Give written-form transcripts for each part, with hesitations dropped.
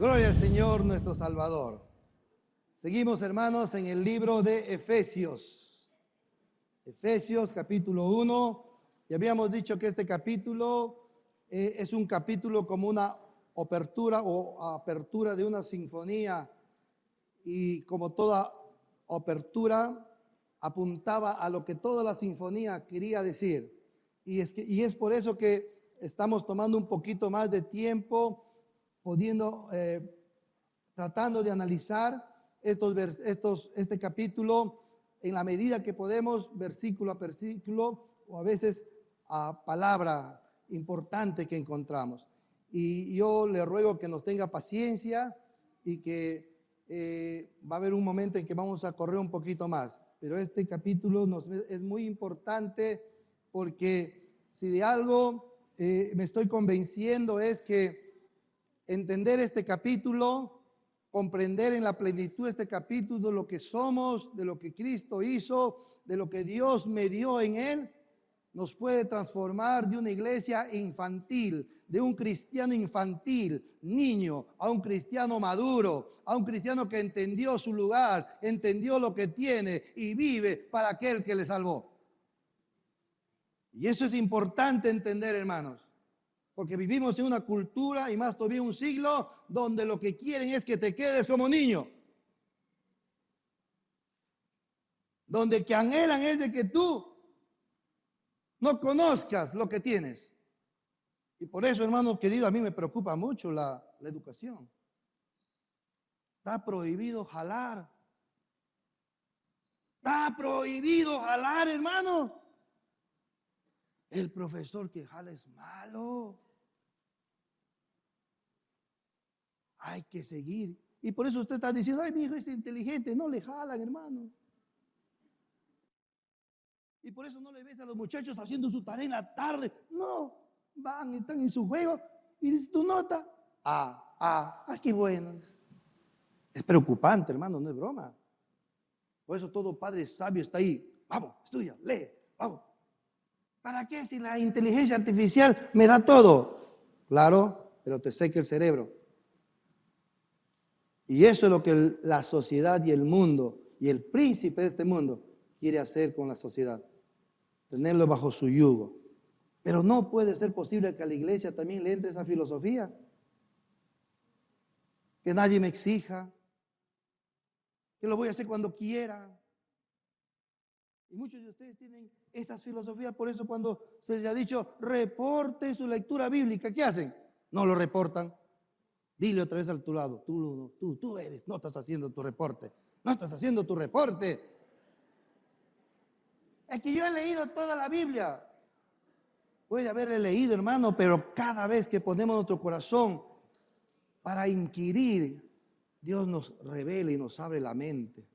Gloria al Señor nuestro Salvador. Seguimos, hermanos, en el libro de Efesios. Efesios capítulo 1. Y habíamos dicho que este capítulo es un capítulo como una apertura o apertura de una sinfonía. Y como toda apertura apuntaba a lo que toda la sinfonía quería decir. Y es por eso que estamos tomando un poquito más de tiempo, tratando de analizar este capítulo en la medida que podemos, versículo a versículo, o a veces a palabra importante que encontramos. Y yo le ruego que nos tenga paciencia y que va a haber un momento en que vamos a correr un poquito más. Pero este capítulo es muy importante porque si de algo me estoy convenciendo es que entender este capítulo, comprender en la plenitud este capítulo lo que somos, de lo que Cristo hizo, de lo que Dios me dio en Él, nos puede transformar de una iglesia infantil, de un cristiano infantil, niño, a un cristiano maduro, a un cristiano que entendió su lugar, entendió lo que tiene y vive para aquel que le salvó. Y eso es importante entender, hermanos. Porque vivimos en una cultura y más todavía un siglo donde lo que quieren es que te quedes como niño. Donde que anhelan es de que tú no conozcas lo que tienes. Y por eso, hermano querido, a mí me preocupa mucho la educación. Está prohibido jalar. Está prohibido jalar, hermano. El profesor que jala es malo. Hay que seguir. Y por eso usted está diciendo, ay, mi hijo es inteligente. No le jalan, hermano. Y por eso no le ves a los muchachos haciendo su tarea en la tarde. No, están en su juego. Y dices, ¿tu nota? Qué bueno. Es preocupante, hermano, no es broma. Por eso todo padre sabio está ahí. Vamos, estudia, lee, vamos. ¿Para qué si la inteligencia artificial me da todo? Claro, pero te seca el cerebro. Y eso es lo que la sociedad y el mundo y el príncipe de este mundo quiere hacer con la sociedad. Tenerlo bajo su yugo. Pero no puede ser posible que a la iglesia también le entre esa filosofía. Que nadie me exija. Que lo voy a hacer cuando quiera. Y muchos de ustedes tienen esas filosofías. Por eso cuando se les ha dicho, reporte su lectura bíblica, ¿qué hacen? No lo reportan. Dile otra vez a tu lado, tú eres, no estás haciendo tu reporte. No estás haciendo tu reporte. Es que yo he leído toda la Biblia. Puede haberle leído, hermano, pero cada vez que ponemos nuestro corazón para inquirir, Dios nos revela y nos abre la mente.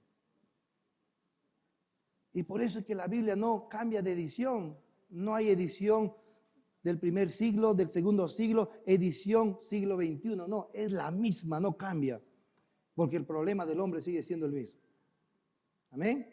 Y por eso es que la Biblia no cambia de edición. No hay edición del primer siglo, del segundo siglo, edición siglo XXI. No, es la misma, no cambia. Porque el problema del hombre sigue siendo el mismo. Amén.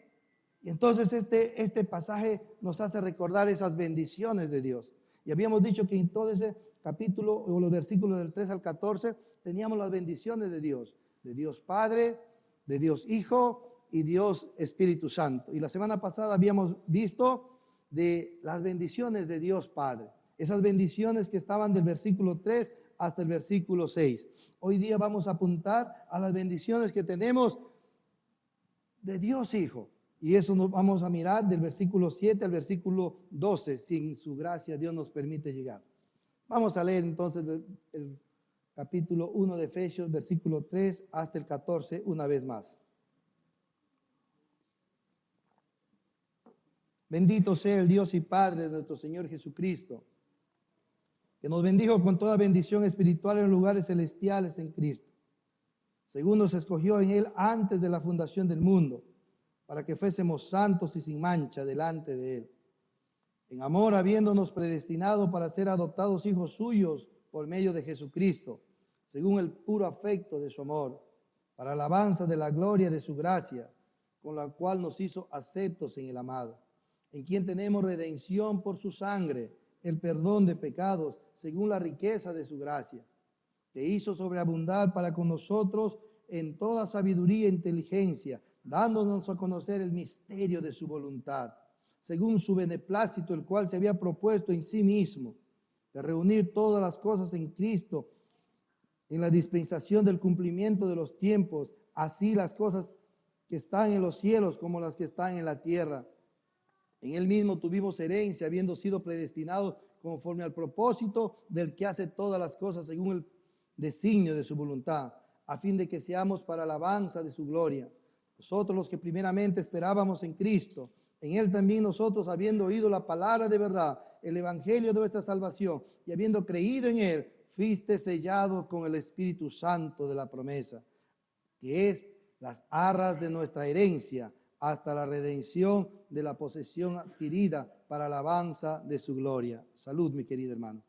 Y entonces este pasaje nos hace recordar esas bendiciones de Dios. Y habíamos dicho que en todo ese capítulo, o los versículos del 3 al 14, teníamos las bendiciones de Dios Padre, de Dios Hijo y Dios Espíritu Santo. Y la semana pasada habíamos visto de las bendiciones de Dios Padre. Esas bendiciones que estaban del versículo 3 hasta el versículo 6. Hoy día vamos a apuntar a las bendiciones que tenemos de Dios Hijo. Y eso nos vamos a mirar del versículo 7 al versículo 12, sin su gracia Dios nos permite llegar. Vamos a leer entonces el capítulo 1 de Efesios, versículo 3 hasta el 14, una vez más. Bendito sea el Dios y Padre de nuestro Señor Jesucristo, que nos bendijo con toda bendición espiritual en lugares celestiales en Cristo, según nos escogió en Él antes de la fundación del mundo, para que fuésemos santos y sin mancha delante de Él. En amor, habiéndonos predestinado para ser adoptados hijos suyos por medio de Jesucristo, según el puro afecto de su amor, para alabanza de la gloria de su gracia, con la cual nos hizo aceptos en el amado, en quien tenemos redención por su sangre, el perdón de pecados, según la riqueza de su gracia, que hizo sobreabundar para con nosotros en toda sabiduría e inteligencia, dándonos a conocer el misterio de su voluntad, según su beneplácito, el cual se había propuesto en sí mismo, de reunir todas las cosas en Cristo, en la dispensación del cumplimiento de los tiempos, así las cosas que están en los cielos como las que están en la tierra. En él mismo tuvimos herencia, habiendo sido predestinados conforme al propósito del que hace todas las cosas según el designio de su voluntad, a fin de que seamos para alabanza de su gloria. Nosotros los que primeramente esperábamos en Cristo, en él también nosotros, habiendo oído la palabra de verdad, el evangelio de nuestra salvación, y habiendo creído en él, fuiste sellado con el Espíritu Santo de la promesa, que es las arras de nuestra herencia, hasta la redención de la posesión adquirida para alabanza de su gloria. Salud, mi querido hermano.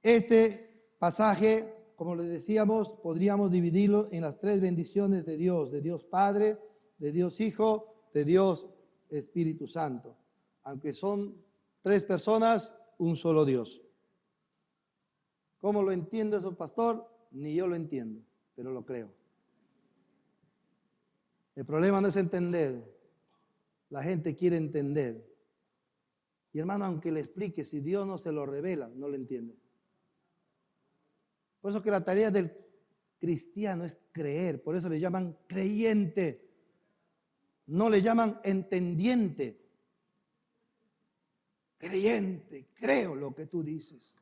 Este pasaje, como les decíamos, podríamos dividirlo en las tres bendiciones de Dios Padre, de Dios Hijo, de Dios Espíritu Santo. Aunque son tres personas, un solo Dios. ¿Cómo lo entiendo eso, pastor? Ni yo lo entiendo, pero lo creo. El problema no es entender. La gente quiere entender. Y hermano, aunque le explique, si Dios no se lo revela, no lo entiende. Por eso que la tarea del cristiano es creer. Por eso le llaman creyente. No le llaman entendiente. Creyente, creo lo que tú dices.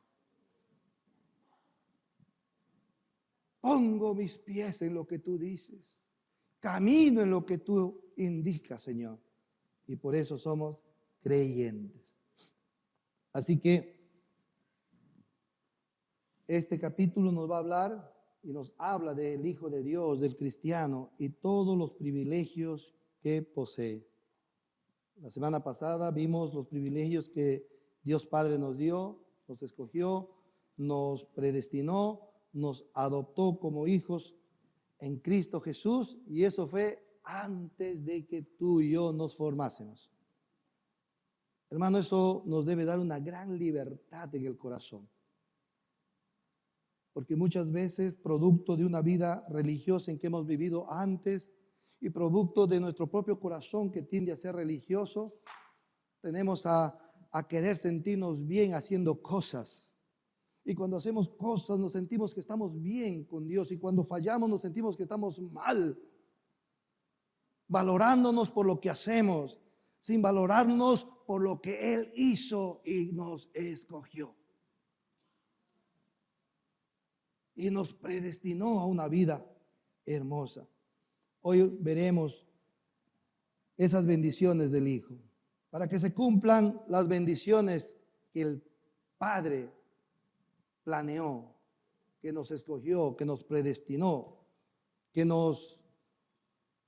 Pongo mis pies en lo que tú dices. Camino en lo que tú indicas, Señor. Y por eso somos creyentes. Así que este capítulo nos va a hablar y nos habla del Hijo de Dios, del cristiano y todos los privilegios que posee. La semana pasada vimos los privilegios que Dios Padre nos dio, nos escogió, nos predestinó, nos adoptó como hijos en Cristo Jesús, y eso fue antes de que tú y yo nos formásemos. Hermano, eso nos debe dar una gran libertad en el corazón. Porque muchas veces, producto de una vida religiosa en que hemos vivido antes y producto de nuestro propio corazón que tiende a ser religioso, tenemos a querer sentirnos bien haciendo cosas. Y cuando hacemos cosas nos sentimos que estamos bien con Dios, y cuando fallamos nos sentimos que estamos mal, valorándonos por lo que hacemos, sin valorarnos por lo que Él hizo y nos escogió. Y nos predestinó a una vida hermosa. Hoy veremos esas bendiciones del Hijo, para que se cumplan las bendiciones que el Padre planeó, que nos escogió, que nos predestinó, que nos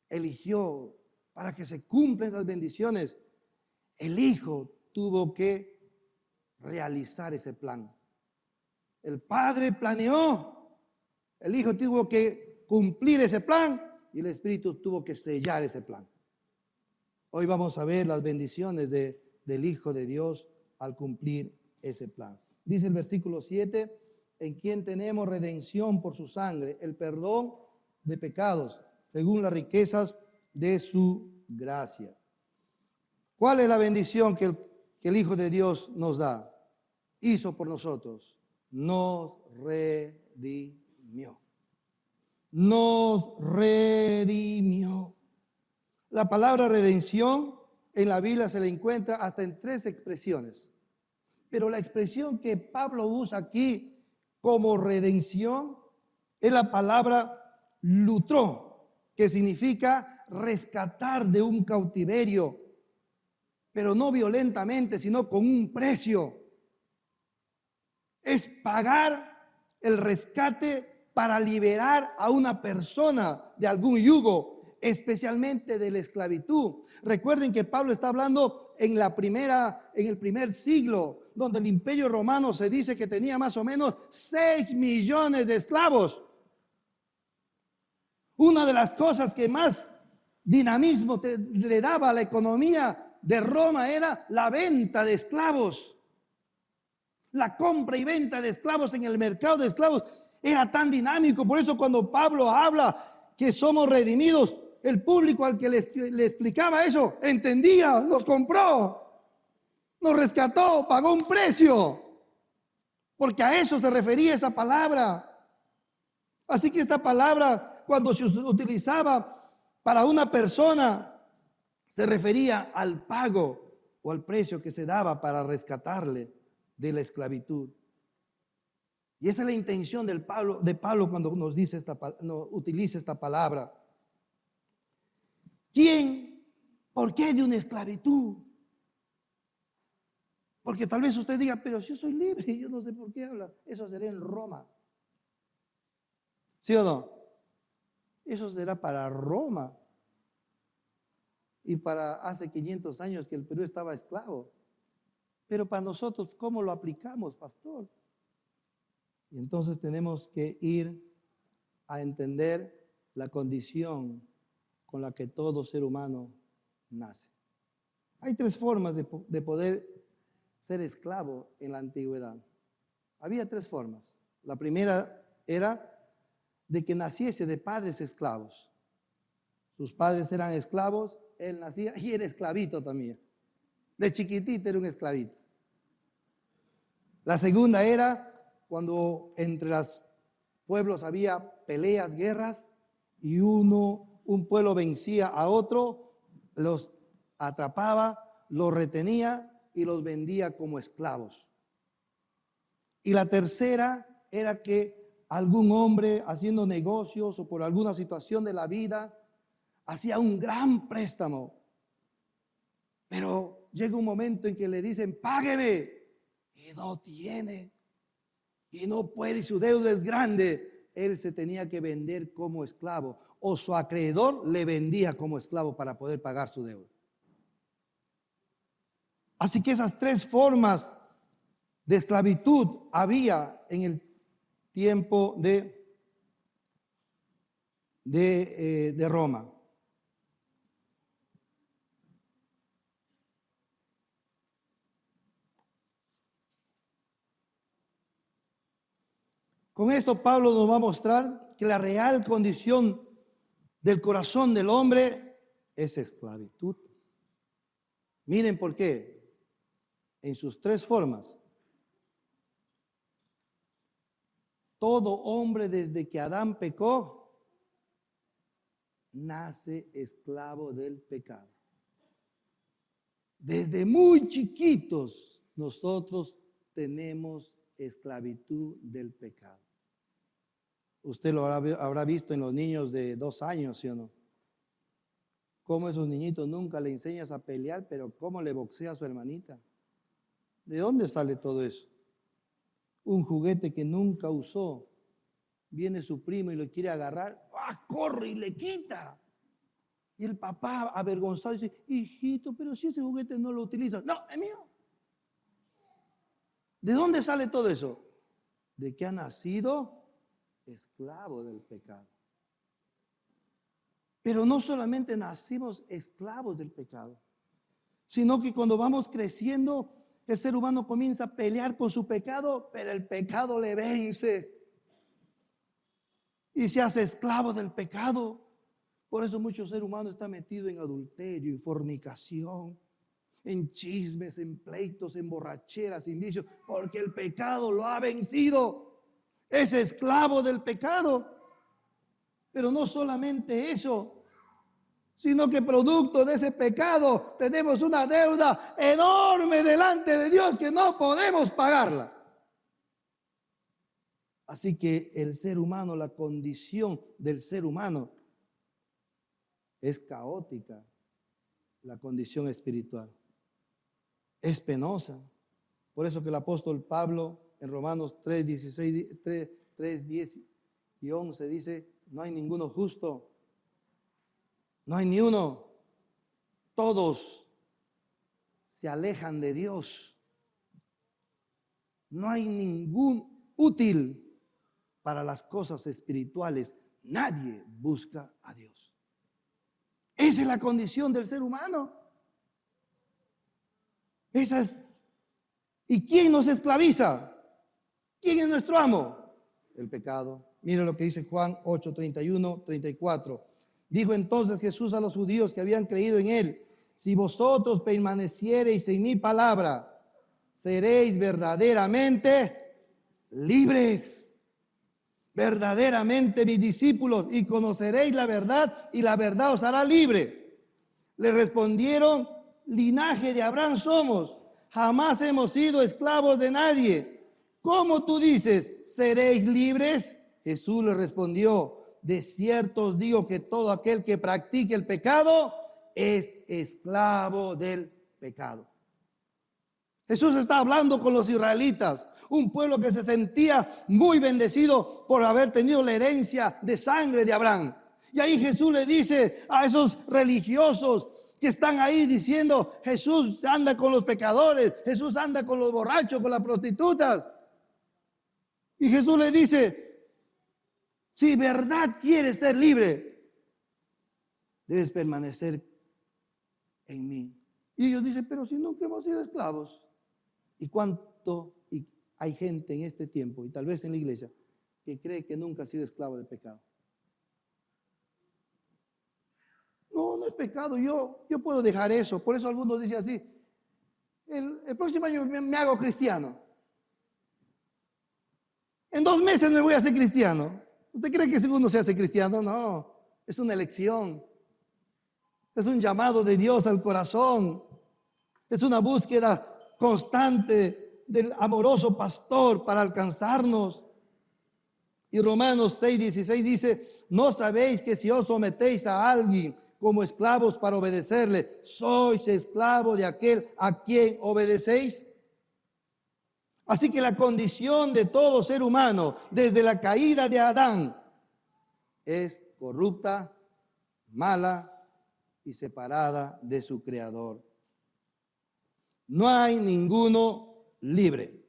eligió. Para que se cumplan esas bendiciones, el Hijo tuvo que realizar ese plan. El Padre planeó, el Hijo tuvo que cumplir ese plan y el Espíritu tuvo que sellar ese plan. Hoy vamos a ver las bendiciones del Hijo de Dios al cumplir ese plan. Dice el versículo 7, en quien tenemos redención por su sangre, el perdón de pecados, según las riquezas de su gracia. ¿Cuál es la bendición que el Hijo de Dios nos da? Hizo por nosotros. Nos redimió. Nos redimió. La palabra redención en la Biblia se la encuentra hasta en 3 expresiones. Pero la expresión que Pablo usa aquí como redención es la palabra lutró, que significa rescatar de un cautiverio, pero no violentamente, sino con un precio. Es pagar el rescate para liberar a una persona de algún yugo, especialmente de la esclavitud. Recuerden que Pablo está hablando en el primer siglo, donde el Imperio Romano se dice que tenía más o menos 6 millones de esclavos. Una de las cosas que más dinamismo le daba a la economía de Roma era la venta de esclavos. La compra y venta de esclavos en el mercado de esclavos era tan dinámico. Por eso cuando Pablo habla que somos redimidos, el público al que le explicaba eso entendía, nos compró, nos rescató, pagó un precio. Porque a eso se refería esa palabra. Así que esta palabra, cuando se utilizaba para una persona, se refería al pago o al precio que se daba para rescatarle de la esclavitud. Y esa es la intención de Pablo cuando nos dice utiliza esta palabra. ¿Quién? ¿Por qué de una esclavitud? Porque tal vez usted diga, pero si yo soy libre, yo no sé por qué habla. Eso será en Roma. ¿Sí o no? Eso será para Roma. Y para hace 500 años que el Perú estaba esclavo. Pero para nosotros, ¿cómo lo aplicamos, pastor? Y entonces tenemos que ir a entender la condición con la que todo ser humano nace. Hay tres formas de poder ser esclavo en la antigüedad. Había tres formas. La primera era de que naciese de padres esclavos. Sus padres eran esclavos, él nacía y era esclavito también. De chiquitito era un esclavito. La segunda era cuando entre los pueblos había peleas, guerras, y un pueblo vencía a otro, los atrapaba, los retenía y los vendía como esclavos. Y la tercera era que algún hombre haciendo negocios o por alguna situación de la vida hacía un gran préstamo, pero llega un momento en que le dicen, págueme, y no tiene, y no puede, y su deuda es grande. Él se tenía que vender como esclavo, o su acreedor le vendía como esclavo para poder pagar su deuda. Así que esas tres formas de esclavitud había en el tiempo de Roma. Con esto Pablo nos va a mostrar que la real condición del corazón del hombre es esclavitud. Miren por qué. En sus tres formas. Todo hombre desde que Adán pecó, nace esclavo del pecado. Desde muy chiquitos nosotros tenemos esclavitud del pecado. Usted lo habrá visto en los niños de 2 años, ¿sí o no? Cómo esos niñitos nunca le enseñas a pelear, pero cómo le boxea a su hermanita. ¿De dónde sale todo eso? Un juguete que nunca usó. Viene su primo y lo quiere agarrar. ¡Ah, corre y le quita! Y el papá avergonzado dice, hijito, pero si ese juguete no lo utiliza. No, es mío. ¿De dónde sale todo eso? De que ha nacido esclavo del pecado. Pero no solamente nacimos esclavos del pecado, sino que cuando vamos creciendo, el ser humano comienza a pelear con su pecado, pero el pecado le vence y se hace esclavo del pecado. Por eso muchos seres humanos están metidos en adulterio, en fornicación, en chismes, en pleitos, en borracheras, en vicios, porque el pecado lo ha vencido. Es esclavo del pecado. Pero no solamente eso, sino que producto de ese pecado tenemos una deuda enorme delante de Dios que no podemos pagarla. Así que el ser humano, la condición del ser humano es caótica, la condición espiritual. Es penosa. Por eso que el apóstol Pablo en Romanos 3, 10 y 11 dice, no hay ninguno justo. No hay ni uno. Todos se alejan de Dios. No hay ningún útil para las cosas espirituales. Nadie busca a Dios. Esa es la condición del ser humano. Esa es ¿Y quién nos esclaviza? ¿Quién es nuestro amo? El pecado. Miren lo que dice Juan 8, 31, 34. Dijo entonces Jesús a los judíos que habían creído en él: si vosotros permaneciereis en mi palabra, seréis verdaderamente libres. Verdaderamente mis discípulos, y conoceréis la verdad, y la verdad os hará libre. Le respondieron: linaje de Abraham somos, jamás hemos sido esclavos de nadie. ¿Cómo tú dices, seréis libres? Jesús le respondió: de cierto os digo que todo aquel que practique el pecado es esclavo del pecado. Jesús está hablando con los israelitas, un pueblo que se sentía muy bendecido por haber tenido la herencia de sangre de Abraham. Y ahí Jesús le dice a esos religiosos que están ahí diciendo: Jesús anda con los pecadores, Jesús anda con los borrachos, con las prostitutas. Y Jesús le dice: si verdad quieres ser libre, debes permanecer en mí. Y ellos dicen: pero si nunca hemos sido esclavos. ¿Y cuánto hay gente en este tiempo, y tal vez en la iglesia, que cree que nunca ha sido esclavo del pecado? No, no es pecado, yo puedo dejar eso. Por eso algunos dicen así: el próximo año me hago cristiano. En 2 meses me voy a hacer cristiano. ¿Usted cree que si uno se hace cristiano? No, es una elección. Es un llamado de Dios al corazón. Es una búsqueda constante del amoroso pastor para alcanzarnos. Y Romanos 6:16 dice: ¿no sabéis que si os sometéis a alguien como esclavos para obedecerle, sois esclavo de aquel a quien obedecéis? Así que la condición de todo ser humano desde la caída de Adán es corrupta, mala y separada de su Creador. No hay ninguno libre.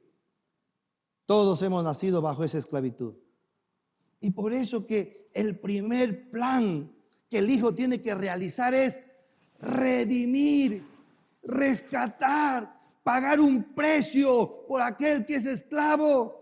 Todos hemos nacido bajo esa esclavitud. Y por eso que el primer plan que el Hijo tiene que realizar es redimir, rescatar, pagar un precio por aquel que es esclavo.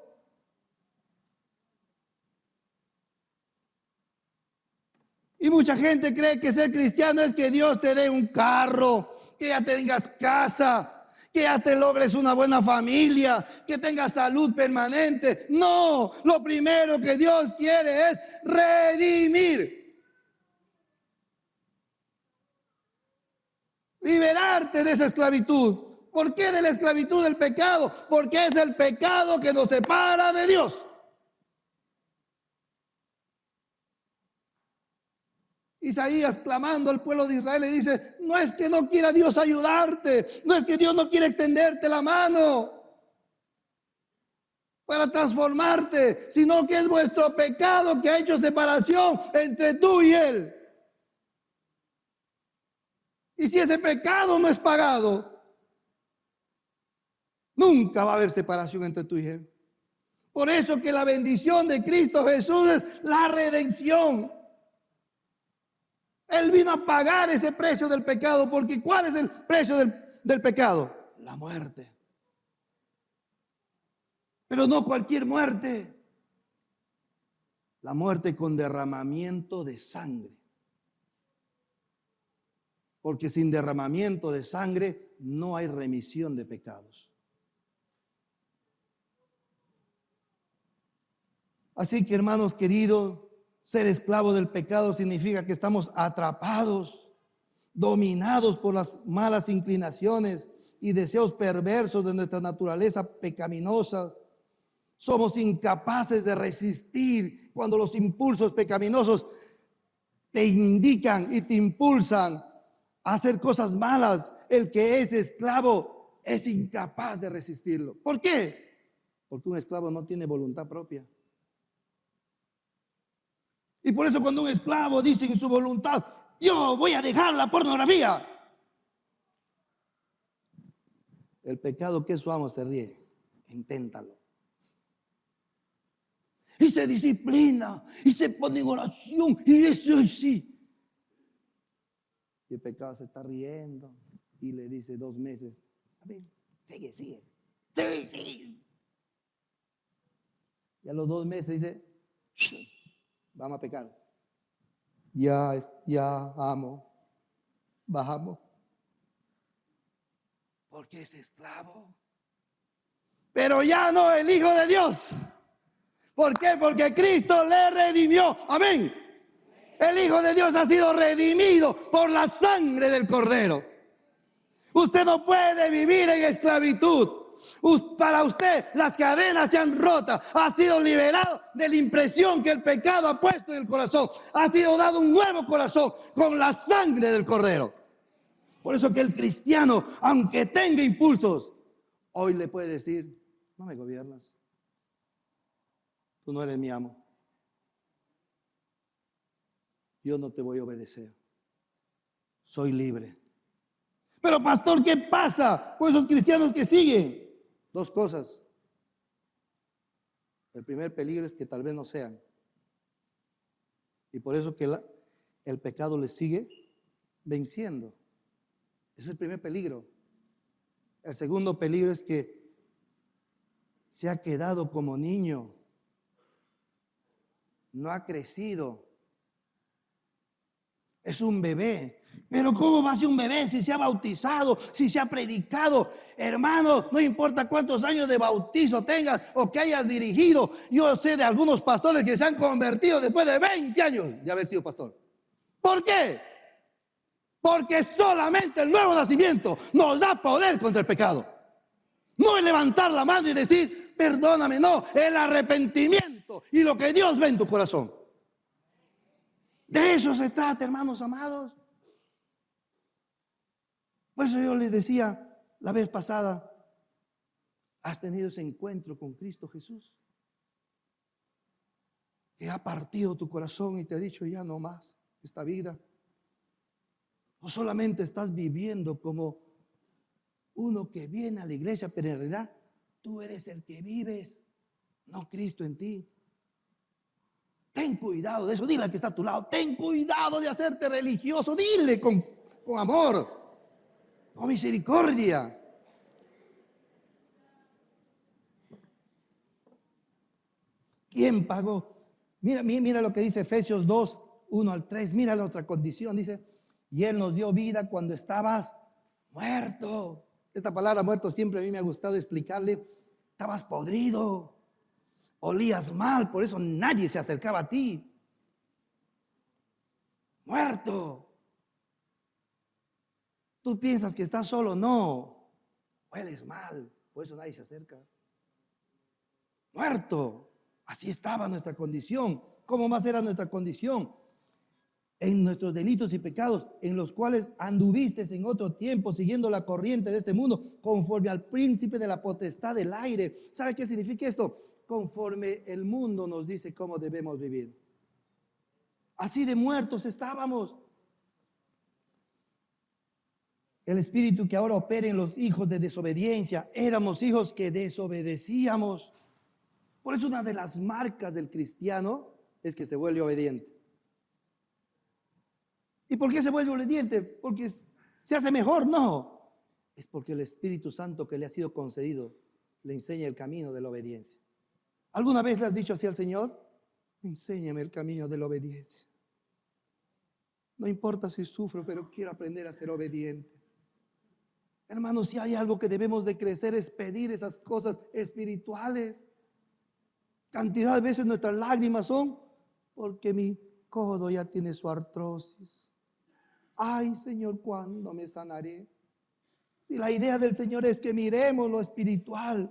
Y mucha gente cree que ser cristiano es que Dios te dé un carro, que ya tengas casa, que ya te logres una buena familia, que tengas salud permanente. No, lo primero que Dios quiere es redimir. Liberarte de esa esclavitud. ¿Por qué de la esclavitud del pecado? Porque es el pecado que nos separa de Dios. Isaías, clamando al pueblo de Israel, le dice: no es que no quiera Dios ayudarte, no es que Dios no quiera extenderte la mano para transformarte, sino que es vuestro pecado que ha hecho separación entre tú y Él. Y si ese pecado no es pagado, nunca va a haber separación entre tú y Él. Por eso que la bendición de Cristo Jesús es la redención. Él vino a pagar ese precio del pecado, porque ¿cuál es el precio del pecado? La muerte. Pero no cualquier muerte. La muerte con derramamiento de sangre. Porque sin derramamiento de sangre no hay remisión de pecados. Así que, hermanos queridos, ser esclavo del pecado significa que estamos atrapados, dominados por las malas inclinaciones y deseos perversos de nuestra naturaleza pecaminosa. Somos incapaces de resistir cuando los impulsos pecaminosos te indican y te impulsan a hacer cosas malas. El que es esclavo es incapaz de resistirlo. ¿Por qué? Porque un esclavo no tiene voluntad propia. Y por eso cuando un esclavo dice en su voluntad: yo voy a dejar la pornografía, el pecado que es su amo se ríe. Inténtalo. Y se disciplina, y se pone en oración, y eso sí. Y el pecado se está riendo, y le dice 2 meses: a ver, sigue. Sí, sí. Y a los 2 meses dice, vamos a pecar. Ya amo, bajamos. Porque es esclavo. Pero ya no el Hijo de Dios. ¿Por qué? Porque Cristo le redimió. Amén. El Hijo de Dios ha sido redimido por la sangre del Cordero. Usted no puede vivir en esclavitud. Para usted las cadenas se han roto. Ha sido liberado de la impresión que el pecado ha puesto en el corazón. Ha sido dado un nuevo corazón con la sangre del Cordero. Por eso que el cristiano, aunque tenga impulsos, hoy le puede decir, no me gobiernas. Tú no eres mi amo. Yo no te voy a obedecer. Soy libre. Pero pastor, ¿qué pasa con esos cristianos que siguen? 2 cosas. El primer peligro es que tal vez no sean. Y por eso que el pecado les sigue venciendo. Ese es el primer peligro. El segundo peligro es que se ha quedado como niño. No ha crecido. Es un bebé. Pero ¿cómo va a ser un bebé si se ha bautizado, si se ha predicado? Hermano, no importa cuántos años de bautizo tengas o que hayas dirigido. Yo sé de algunos pastores que se han convertido después de 20 años de haber sido pastor. ¿Por qué? Porque solamente el nuevo nacimiento nos da poder contra el pecado. No es levantar la mano y decir, perdóname, no, el arrepentimiento y lo que Dios ve en tu corazón. De eso se trata, hermanos amados. Por eso yo les decía la vez pasada, ¿has tenido ese encuentro con Cristo Jesús? Que ha partido tu corazón y te ha dicho ya no más esta vida. O solamente estás viviendo como uno que viene a la iglesia, pero en realidad tú eres el que vives, no Cristo en ti. Ten cuidado de eso, dile al que está a tu lado, ten cuidado de hacerte religioso, dile con amor, con misericordia. ¿Quién pagó? Mira lo que dice Efesios 2, 1 al 3, mira la otra condición, dice, y Él nos dio vida cuando estabas muerto. Esta palabra muerto siempre a mí me ha gustado explicarle, estabas podrido. Olías mal, por eso nadie se acercaba a ti. Muerto. Tú piensas que estás solo, no. Hueles mal, por eso nadie se acerca. Muerto. Así estaba nuestra condición. ¿Cómo más era nuestra condición? En nuestros delitos y pecados, en los cuales anduviste en otro tiempo, siguiendo la corriente de este mundo, conforme al príncipe de la potestad del aire. ¿Sabe qué significa esto? Conforme el mundo nos dice cómo debemos vivir. Así de muertos estábamos. El espíritu que ahora opera en los hijos de desobediencia, éramos hijos que desobedecíamos. Por eso una de las marcas del cristiano es que se vuelve obediente. ¿Y por qué se vuelve obediente? ¿Porque se hace mejor? No. Es porque el Espíritu Santo que le ha sido concedido le enseña el camino de la obediencia. ¿Alguna vez le has dicho así al Señor? Enséñame el camino de la obediencia. No importa si sufro, pero quiero aprender a ser obediente. Hermanos, si hay algo que debemos de crecer es pedir esas cosas espirituales. Cantidad de veces nuestras lágrimas son porque mi codo ya tiene su artrosis. Ay, Señor, ¿cuándo me sanaré? Si la idea del Señor es que miremos lo espiritual.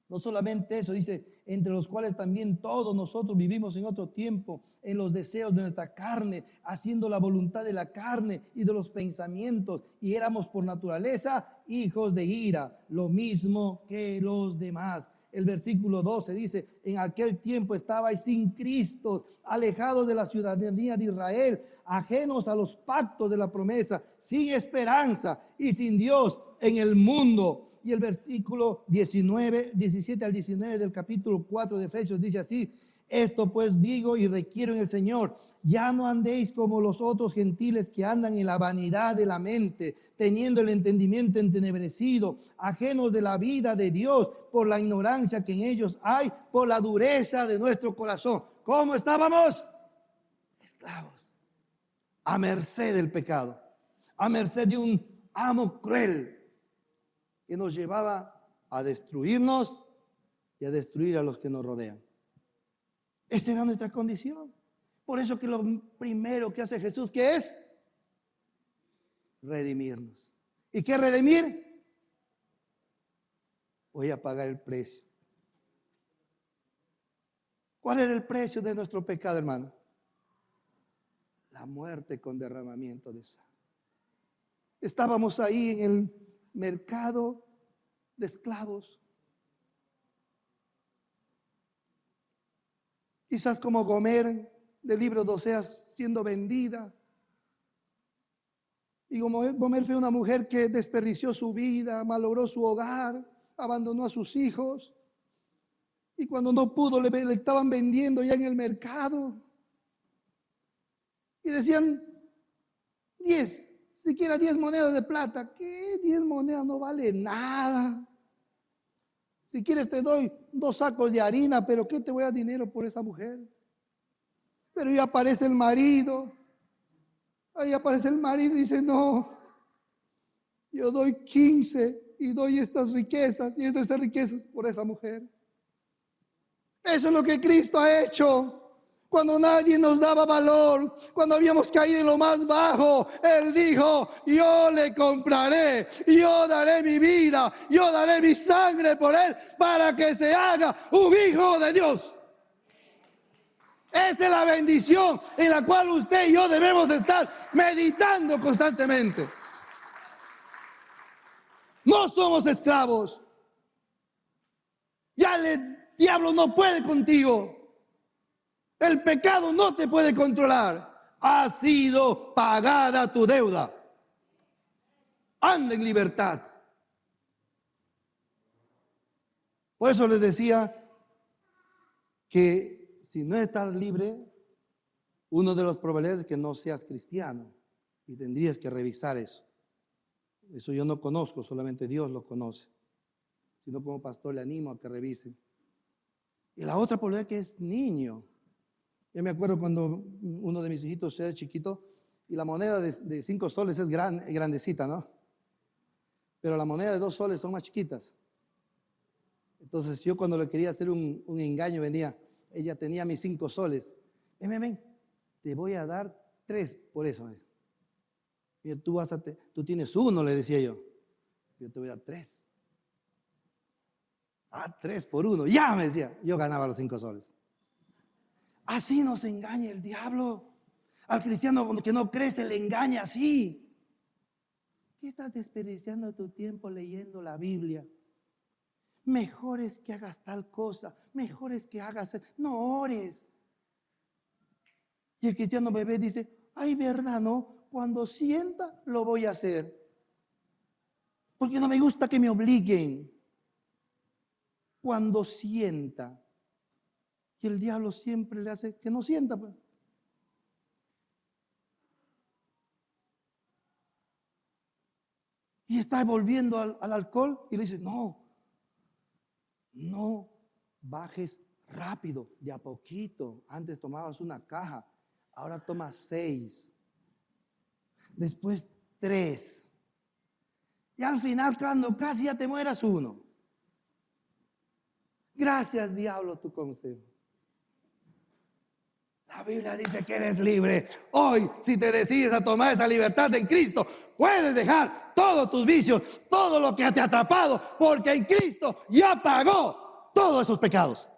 No solamente eso, dice, entre los cuales también todos nosotros vivimos en otro tiempo, en los deseos de nuestra carne, haciendo la voluntad de la carne y de los pensamientos, y éramos por naturaleza hijos de ira, lo mismo que los demás. El versículo 12 dice, en aquel tiempo estabais sin Cristo, alejados de la ciudadanía de Israel, ajenos a los pactos de la promesa, sin esperanza y sin Dios en el mundo. Y el versículo 17 al 19 del capítulo 4 de Efesios dice así, esto pues digo y requiero en el Señor, Ya no andéis como los otros gentiles que andan en la vanidad de la mente, teniendo el entendimiento entenebrecido, ajenos de la vida de Dios, por la ignorancia que en ellos hay, por la dureza de nuestro corazón. ¿Cómo estábamos? Esclavos, a merced del pecado, a merced de un amo cruel que nos llevaba a destruirnos y a destruir a los que nos rodean. Esa era nuestra condición. Por eso que lo primero que hace Jesús, ¿qué es? Redimirnos. ¿Y qué redimir? Voy a pagar el precio. ¿Cuál era el precio de nuestro pecado, hermano? La muerte con derramamiento de sangre. Estábamos ahí en el mercado de esclavos. Quizás como Gomer del libro de Oseas siendo vendida. Y Gomer fue una mujer que desperdició su vida, malogró su hogar, abandonó a sus hijos. Y cuando no pudo, le estaban vendiendo ya en el mercado. Y decían 10, siquiera 10 monedas de plata. ¿Qué? 10 monedas no vale nada. Si quieres te doy 2 sacos de harina, pero ¿qué te voy a dar dinero por esa mujer? Pero ya aparece el marido. Ahí aparece el marido y dice, no, yo doy 15 y doy estas riquezas y estas riquezas por esa mujer. Eso es lo que Cristo ha hecho. Cuando nadie nos daba valor, cuando habíamos caído en lo más bajo, Él dijo, yo le compraré, yo daré mi vida, yo daré mi sangre por Él para que se haga un hijo de Dios. Esa es la bendición en la cual usted y yo debemos estar meditando constantemente. No somos esclavos. Ya el diablo no puede contigo. El pecado no te puede controlar. Ha sido pagada tu deuda. Anda en libertad. Por eso les decía que si no estás libre, uno de los problemas es que no seas cristiano. Y tendrías que revisar eso. Eso yo no conozco, solamente Dios lo conoce. Si no, como pastor le animo a que revise. Y la otra probabilidad que es niño. Yo me acuerdo cuando uno de mis hijitos era chiquito y la moneda de 5 soles es grandecita, ¿no? Pero la moneda de 2 soles son más chiquitas. Entonces yo cuando le quería hacer un engaño venía, ella tenía mis 5 soles. Ven, te voy a dar 3 por eso. Y tú tienes 1, le decía yo. Yo te voy a dar 3. 3 por 1. Ya, me decía. Yo ganaba los 5 soles. Así nos engaña el diablo. Al cristiano que no cree se le engaña así. ¿Qué estás desperdiciando tu tiempo leyendo la Biblia? Mejor es que hagas tal cosa. Mejor es que hagas... No ores. Y el cristiano bebé dice, ay, verdad, ¿no? Cuando sienta, lo voy a hacer. Porque no me gusta que me obliguen. Cuando sienta. Y el diablo siempre le hace que no sienta. Pues. Y está volviendo al alcohol y le dice, no bajes rápido, de a poquito. Antes tomabas una caja, ahora tomas 6. Después 3. Y al final, cuando casi ya te mueras, 1. Gracias, diablo, tu consejo. La Biblia dice que eres libre. Hoy, si te decides a tomar esa libertad en Cristo, puedes dejar todos tus vicios, todo lo que te ha atrapado, porque en Cristo ya pagó todos esos pecados.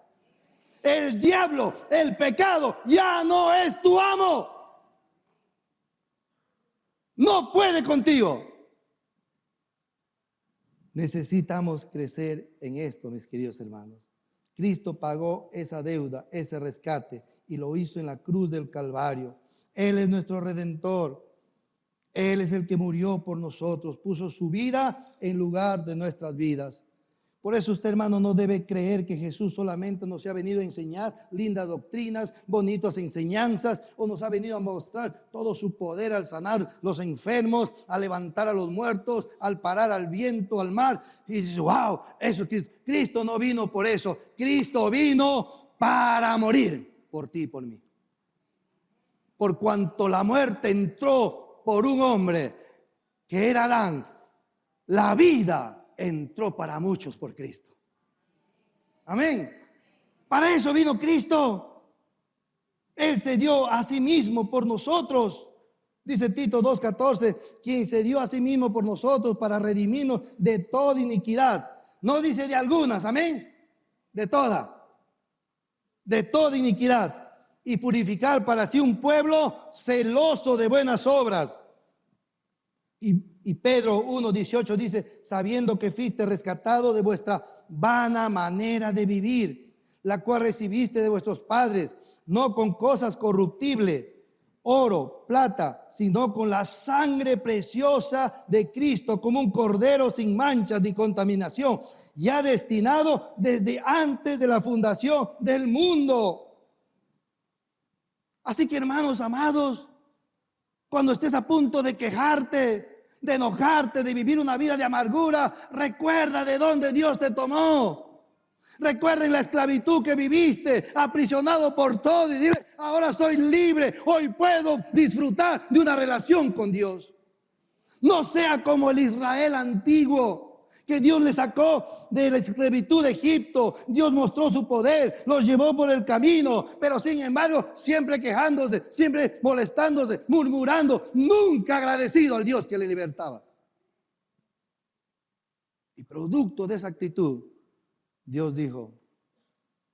El diablo, el pecado, ya no es tu amo. No puede contigo. Necesitamos crecer en esto, mis queridos hermanos. Cristo pagó esa deuda, ese rescate, y lo hizo en la cruz del Calvario. Él es nuestro Redentor. Él es el que murió por nosotros, puso su vida en lugar de nuestras vidas. Por eso usted, hermano, no debe creer que Jesús solamente nos ha venido a enseñar lindas doctrinas, bonitas enseñanzas, o nos ha venido a mostrar todo su poder al sanar los enfermos, a levantar a los muertos, al parar al viento, al mar. Y dice, wow, eso es Cristo. Cristo no vino por eso. Cristo vino para morir por ti y por mí. Por cuanto la muerte entró por un hombre que era Adán, la vida entró para muchos por Cristo. Amén. Para eso vino Cristo. Él se dio a sí mismo por nosotros. Dice Tito 2:14, quien se dio a sí mismo por nosotros para redimirnos de toda iniquidad. No dice de algunas, amén. De toda iniquidad. Y purificar para sí un pueblo celoso de buenas obras. Y Pedro 1:18 dice, sabiendo que fuiste rescatado de vuestra vana manera de vivir, la cual recibiste de vuestros padres, no con cosas corruptibles, oro, plata, sino con la sangre preciosa de Cristo, como un cordero sin manchas ni contaminación, ya destinado desde antes de la fundación del mundo. Así que, hermanos amados, cuando estés a punto de quejarte, de enojarte, de vivir una vida de amargura, recuerda de dónde Dios te tomó. Recuerda en la esclavitud que viviste, aprisionado por todo, y dile, ahora soy libre, hoy puedo disfrutar de una relación con Dios. No sea como el Israel antiguo, que Dios le sacó de la esclavitud de Egipto. Dios mostró su poder, los llevó por el camino, pero sin embargo siempre quejándose, siempre molestándose, murmurando, nunca agradecido al Dios que le libertaba. Y producto de esa actitud, Dios dijo,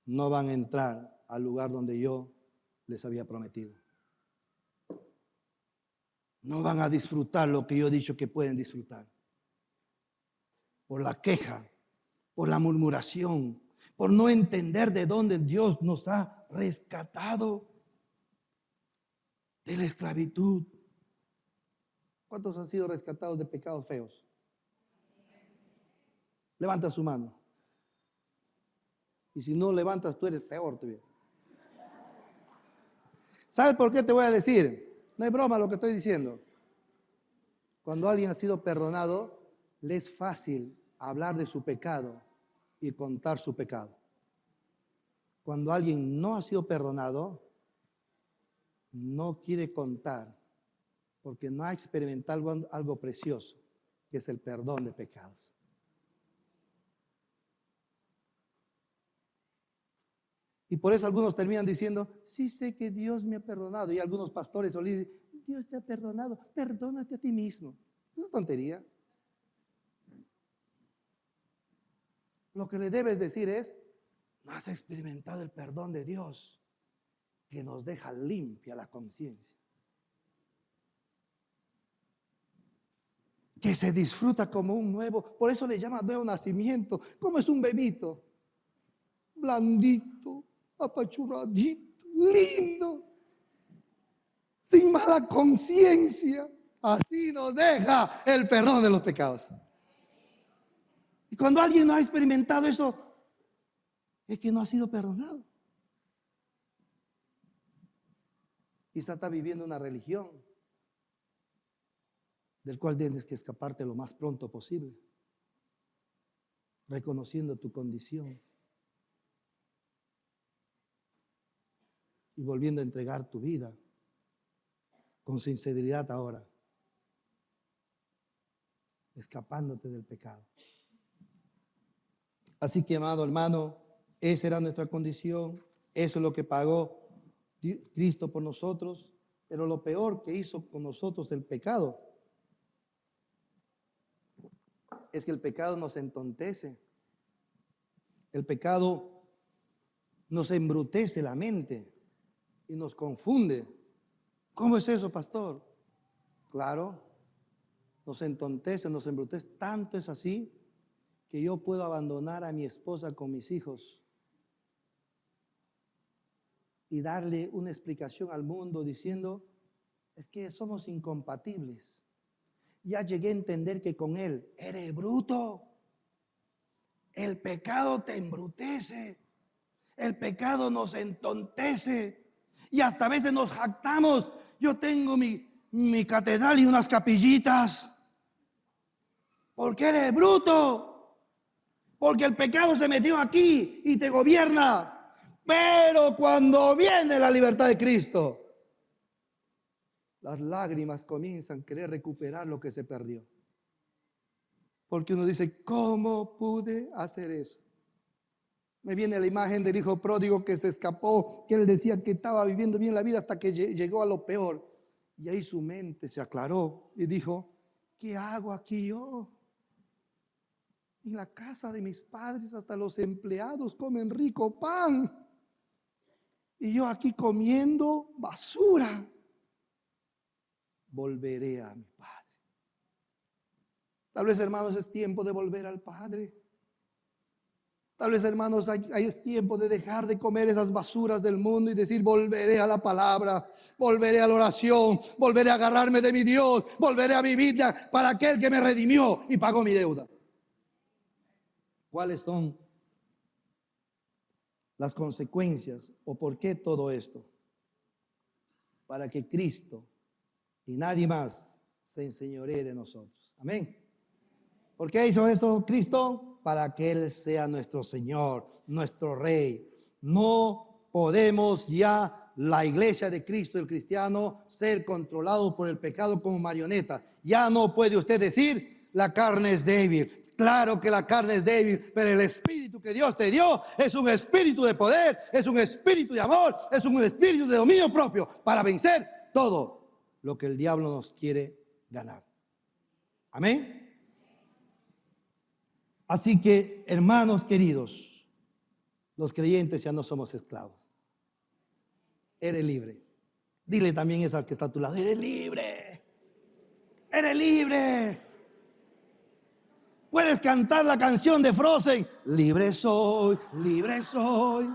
no van a entrar al lugar donde yo les había prometido. No van a disfrutar lo que yo he dicho que pueden disfrutar. Por la queja, por la murmuración, por no entender de dónde Dios nos ha rescatado de la esclavitud. ¿Cuántos han sido rescatados de pecados feos? Levanta su mano. Y si no levantas, tú eres peor todavía. ¿Sabes por qué te voy a decir? No es broma lo que estoy diciendo. Cuando alguien ha sido perdonado, le es fácil hablar de su pecado y contar su pecado. Cuando alguien no ha sido perdonado, no quiere contar porque no ha experimentado algo precioso, que es el perdón de pecados. Y por eso algunos terminan diciendo, sí sé que Dios me ha perdonado. Y algunos pastores o líderes, Dios te ha perdonado, perdónate a ti mismo. Es una tontería. Lo que le debes decir es, no has experimentado el perdón de Dios, que nos deja limpia la conciencia, que se disfruta como un nuevo, por eso le llama nuevo nacimiento, como es un bebito, blandito, apachurradito, lindo, sin mala conciencia. Así nos deja el perdón de los pecados. Y cuando alguien no ha experimentado eso, es que no ha sido perdonado. Quizá está viviendo una religión del cual tienes que escaparte lo más pronto posible, reconociendo tu condición y volviendo a entregar tu vida con sinceridad ahora, escapándote del pecado. Así que, amado hermano, esa era nuestra condición, eso es lo que pagó Cristo por nosotros, pero lo peor que hizo con nosotros el pecado es que el pecado nos entontece, el pecado nos embrutece la mente y nos confunde. ¿Cómo es eso, pastor? Claro, nos entontece, nos embrutece. Tanto es así que yo puedo abandonar a mi esposa con mis hijos y darle una explicación al mundo diciendo, es que somos incompatibles. Ya llegué a entender que con él eres bruto, El pecado te embrutece. El pecado nos entontece. Y hasta a veces nos jactamos. Yo tengo mi catedral y unas capillitas. Porque eres bruto. Porque el pecado se metió aquí y te gobierna. Pero cuando viene la libertad de Cristo, las lágrimas comienzan a querer recuperar lo que se perdió. Porque uno dice, ¿cómo pude hacer eso? Me viene la imagen del hijo pródigo que se escapó, que él decía que estaba viviendo bien la vida hasta que llegó a lo peor. Y ahí su mente se aclaró y dijo, ¿qué hago aquí yo? En la casa de mis padres hasta los empleados comen rico pan. Y yo aquí comiendo basura. Volveré a mi Padre. Tal vez, hermanos, es tiempo de volver al Padre. Tal vez, hermanos, es tiempo de dejar de comer esas basuras del mundo y decir, volveré a la palabra, volveré a la oración, volveré a agarrarme de mi Dios, volveré a vivir para aquel que me redimió y pagó mi deuda. ¿Cuáles son las consecuencias o por qué todo esto? Para que Cristo y nadie más se enseñoree de nosotros. Amén. ¿Por qué hizo esto Cristo? Para que Él sea nuestro Señor, nuestro Rey. No podemos ya, la iglesia de Cristo, el cristiano, ser controlado por el pecado como marioneta. Ya no puede usted decir, la carne es débil. Claro que la carne es débil, pero el espíritu que Dios te dio es un espíritu de poder, es un espíritu de amor, es un espíritu de dominio propio para vencer todo lo que el diablo nos quiere ganar. Amén. Así que, hermanos queridos, los creyentes ya no somos esclavos. Eres libre. Dile también eso al que está a tu lado. Eres libre. Eres libre. Puedes cantar la canción de Frozen. Libre soy, libre soy.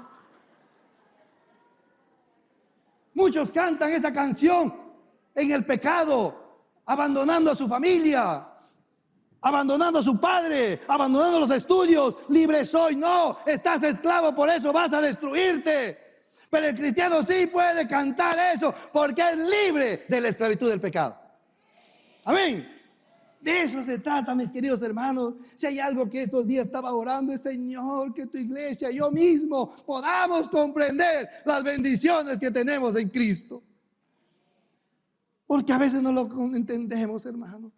Muchos cantan esa canción en el pecado, abandonando a su familia, abandonando a su padre, abandonando los estudios. Libre soy. No, estás esclavo, por eso vas a destruirte. Pero el cristiano sí puede cantar eso porque es libre de la esclavitud del pecado. Amén. De eso se trata, mis queridos hermanos. Si hay algo que estos días estaba orando, es Señor, que tu iglesia, yo mismo, podamos comprender las bendiciones que tenemos en Cristo. Porque a veces no lo entendemos, hermanos.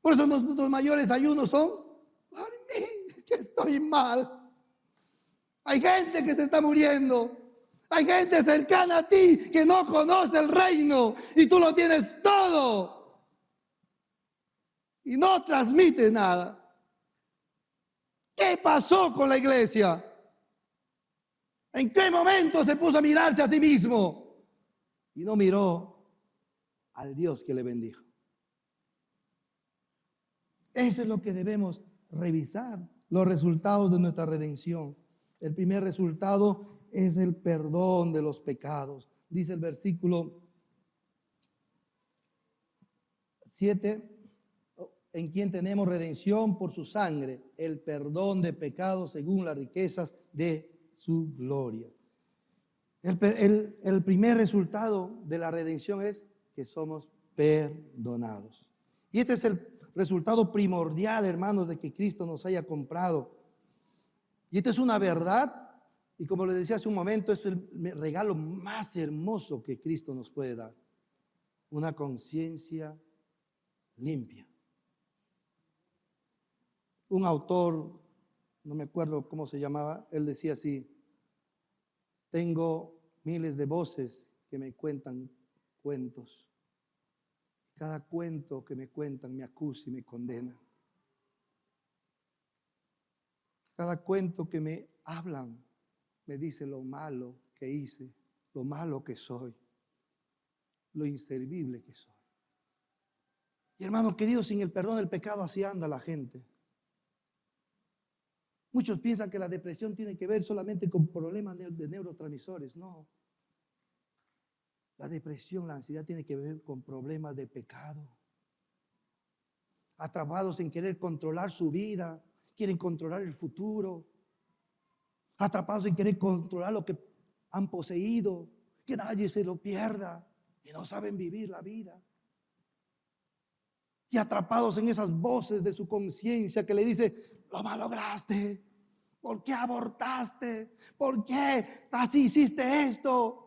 Por eso nuestros mayores ayunos son por mí, que estoy mal. Hay gente que se está muriendo. Hay gente cercana a ti que no conoce el reino y tú lo tienes todo. Y no transmite nada. ¿Qué pasó con la iglesia? ¿En qué momento se puso a mirarse a sí mismo? Y no miró al Dios que le bendijo. Eso es lo que debemos revisar, los resultados de nuestra redención. El primer resultado es el perdón de los pecados. Dice el versículo 7. En quien tenemos redención por su sangre, el perdón de pecados según las riquezas de su gloria. El primer resultado de la redención es que somos perdonados. Y este es el resultado primordial, hermanos, de que Cristo nos haya comprado. Y esta es una verdad, y como les decía hace un momento, es el regalo más hermoso que Cristo nos puede dar. Una conciencia limpia. Un autor, no me acuerdo cómo se llamaba, él decía así: tengo miles de voces que me cuentan cuentos. Cada cuento que me cuentan me acusa y me condena. Cada cuento que me hablan me dice lo malo que hice, lo malo que soy, lo inservible que soy. Y hermano querido, sin el perdón del pecado así anda la gente. Muchos piensan que la depresión tiene que ver solamente con problemas de neurotransmisores. No. La depresión, la ansiedad tiene que ver con problemas de pecado. Atrapados en querer controlar su vida, quieren controlar el futuro, atrapados en querer controlar lo que han poseído, que nadie se lo pierda, y no saben vivir la vida. Y atrapados en esas voces de su conciencia que le dice: lo malograste, ¿por qué abortaste? ¿Por qué así hiciste esto?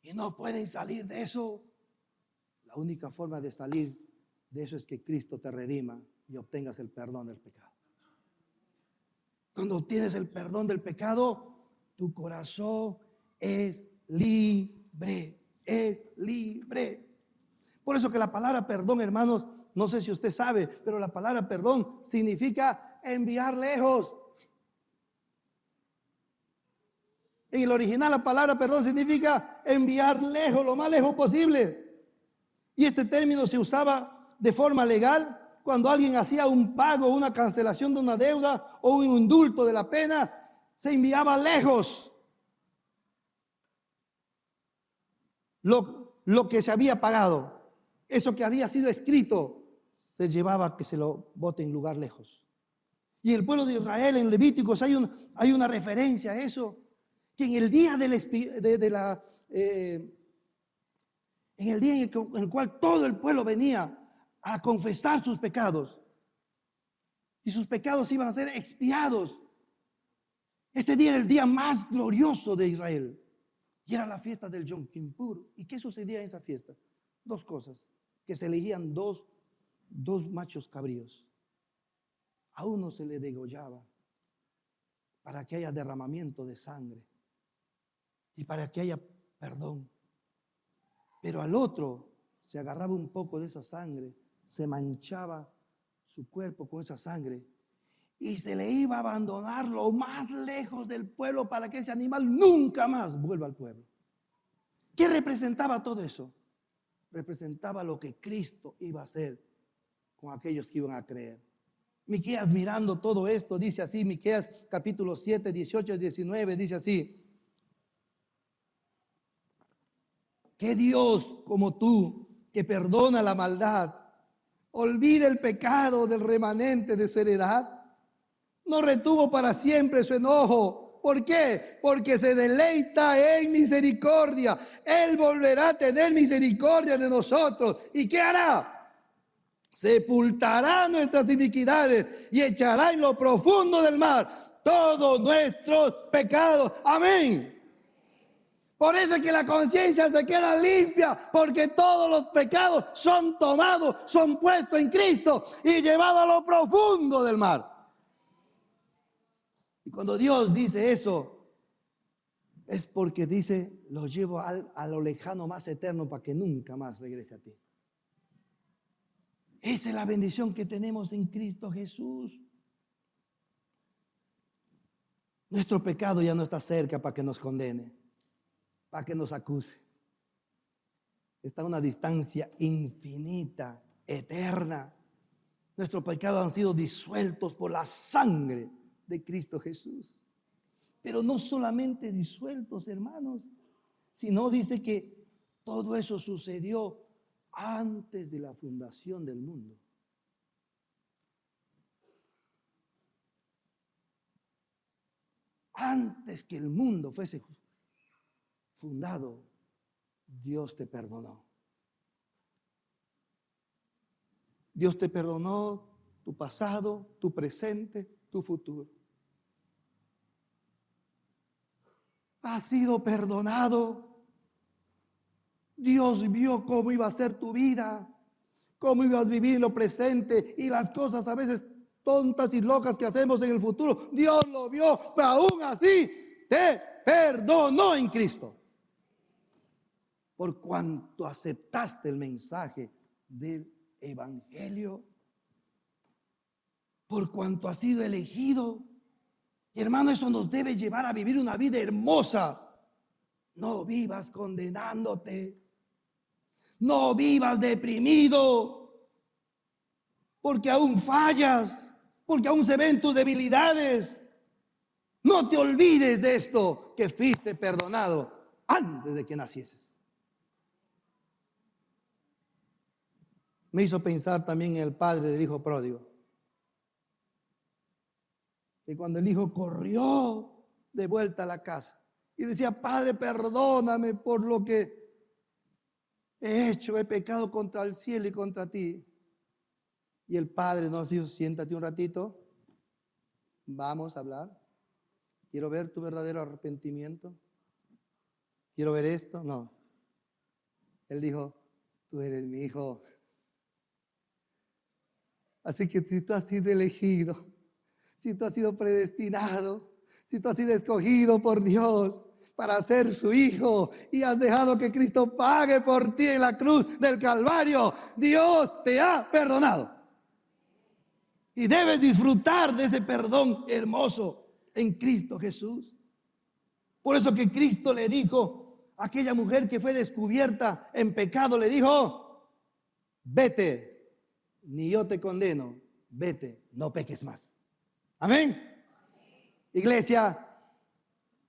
Y no pueden salir de eso. La única forma de salir de eso es que Cristo te redima y obtengas el perdón del pecado. Cuando obtienes el perdón del pecado, tu corazón es libre, es libre. Por eso que la palabra perdón, hermanos, no sé si usted sabe, pero la palabra perdón significa enviar lejos. En el original la palabra perdón significa enviar lejos, lo más lejos posible. Y este término se usaba de forma legal cuando alguien hacía un pago, una cancelación de una deuda o un indulto de la pena, se enviaba lejos lo que se había pagado. Eso que había sido escrito se llevaba a que se lo bote en lugar lejos. Y el pueblo de Israel en Levíticos hay una referencia a eso, que en el día en el día en el cual todo el pueblo venía a confesar sus pecados y sus pecados iban a ser expiados, ese día era el día más glorioso de Israel y era la fiesta del Yom Kippur. ¿Y qué sucedía en esa fiesta? Dos cosas: que se elegían dos machos cabríos, a uno se le degollaba para que haya derramamiento de sangre y para que haya perdón, pero al otro se agarraba un poco de esa sangre, se manchaba su cuerpo con esa sangre y se le iba a abandonar lo más lejos del pueblo para que ese animal nunca más vuelva al pueblo. ¿Qué representaba todo eso? Representaba lo que Cristo iba a hacer con aquellos que iban a creer. Miqueas, mirando todo esto, dice así, Miqueas capítulo 7, 18 y 19, dice así: ¿qué Dios como tú, que perdona la maldad, olvida el pecado del remanente de su heredad? No retuvo para siempre su enojo. ¿Por qué? Porque se deleita en misericordia. Él volverá a tener misericordia de nosotros. ¿Y qué hará? Sepultará nuestras iniquidades y echará en lo profundo del mar todos nuestros pecados. Amén. Por eso es que la conciencia se queda limpia, porque todos los pecados son tomados, son puestos en Cristo y llevados a lo profundo del mar. Y cuando Dios dice eso, es porque dice: lo llevo a lo lejano más eterno para que nunca más regrese a ti. Esa es la bendición que tenemos en Cristo Jesús. Nuestro pecado ya no está cerca para que nos condene, para que nos acuse. Está a una distancia infinita, eterna. Nuestros pecados han sido disueltos por la sangre de Cristo Jesús. Pero no solamente disueltos, hermanos, sino dice que todo eso sucedió antes de la fundación del mundo. Antes que el mundo fuese fundado, Dios te perdonó. Dios te perdonó tu pasado, tu presente, tu futuro. Has sido perdonado. Dios vio cómo iba a ser tu vida, cómo ibas a vivir en lo presente y las cosas a veces tontas y locas que hacemos en el futuro. Dios lo vio, pero aún así te perdonó en Cristo. Por cuanto aceptaste el mensaje del Evangelio, por cuanto has sido elegido. Y hermano, eso nos debe llevar a vivir una vida hermosa. No vivas condenándote. No vivas deprimido. Porque aún fallas. Porque aún se ven tus debilidades. No te olvides de esto, que fuiste perdonado antes de que nacieses. Me hizo pensar también en el padre del hijo pródigo. que cuando el hijo corrió de vuelta a la casa y decía, Padre, perdóname por lo que he hecho, he pecado contra el cielo y contra ti. Y el padre nos dijo, siéntate un ratito, vamos a hablar. Quiero ver tu verdadero arrepentimiento. Quiero ver esto. No. Él dijo, tú eres mi hijo. Así que si tú has sido elegido, si tú has sido predestinado, si tú has sido escogido por Dios para ser su hijo y has dejado que Cristo pague por ti en la cruz del Calvario, Dios te ha perdonado. Y debes disfrutar de ese perdón hermoso en Cristo Jesús. Por eso que Cristo le dijo a aquella mujer que fue descubierta en pecado, le dijo, vete, ni yo te condeno, vete, no peques más. Amén. Iglesia,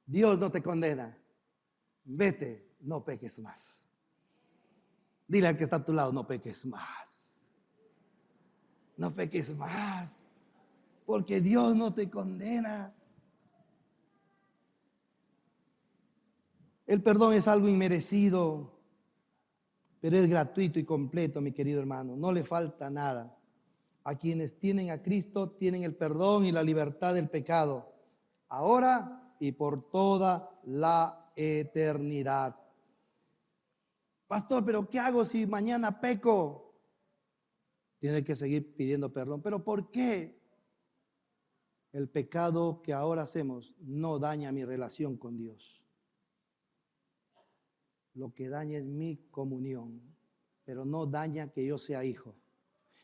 Dios no te condena, vete, no peques más. Dile al que está a tu lado, no peques más. No peques más, porque Dios no te condena. El perdón es algo inmerecido, pero es gratuito y completo, mi querido hermano. No le falta nada. A quienes tienen a Cristo tienen el perdón y la libertad del pecado, ahora y por toda la eternidad. Pastor, ¿pero qué hago si mañana peco? Tiene que seguir pidiendo perdón. ¿Pero por qué? El pecado que ahora hacemos no daña mi relación con Dios. Lo que daña es mi comunión, pero no daña que yo sea hijo.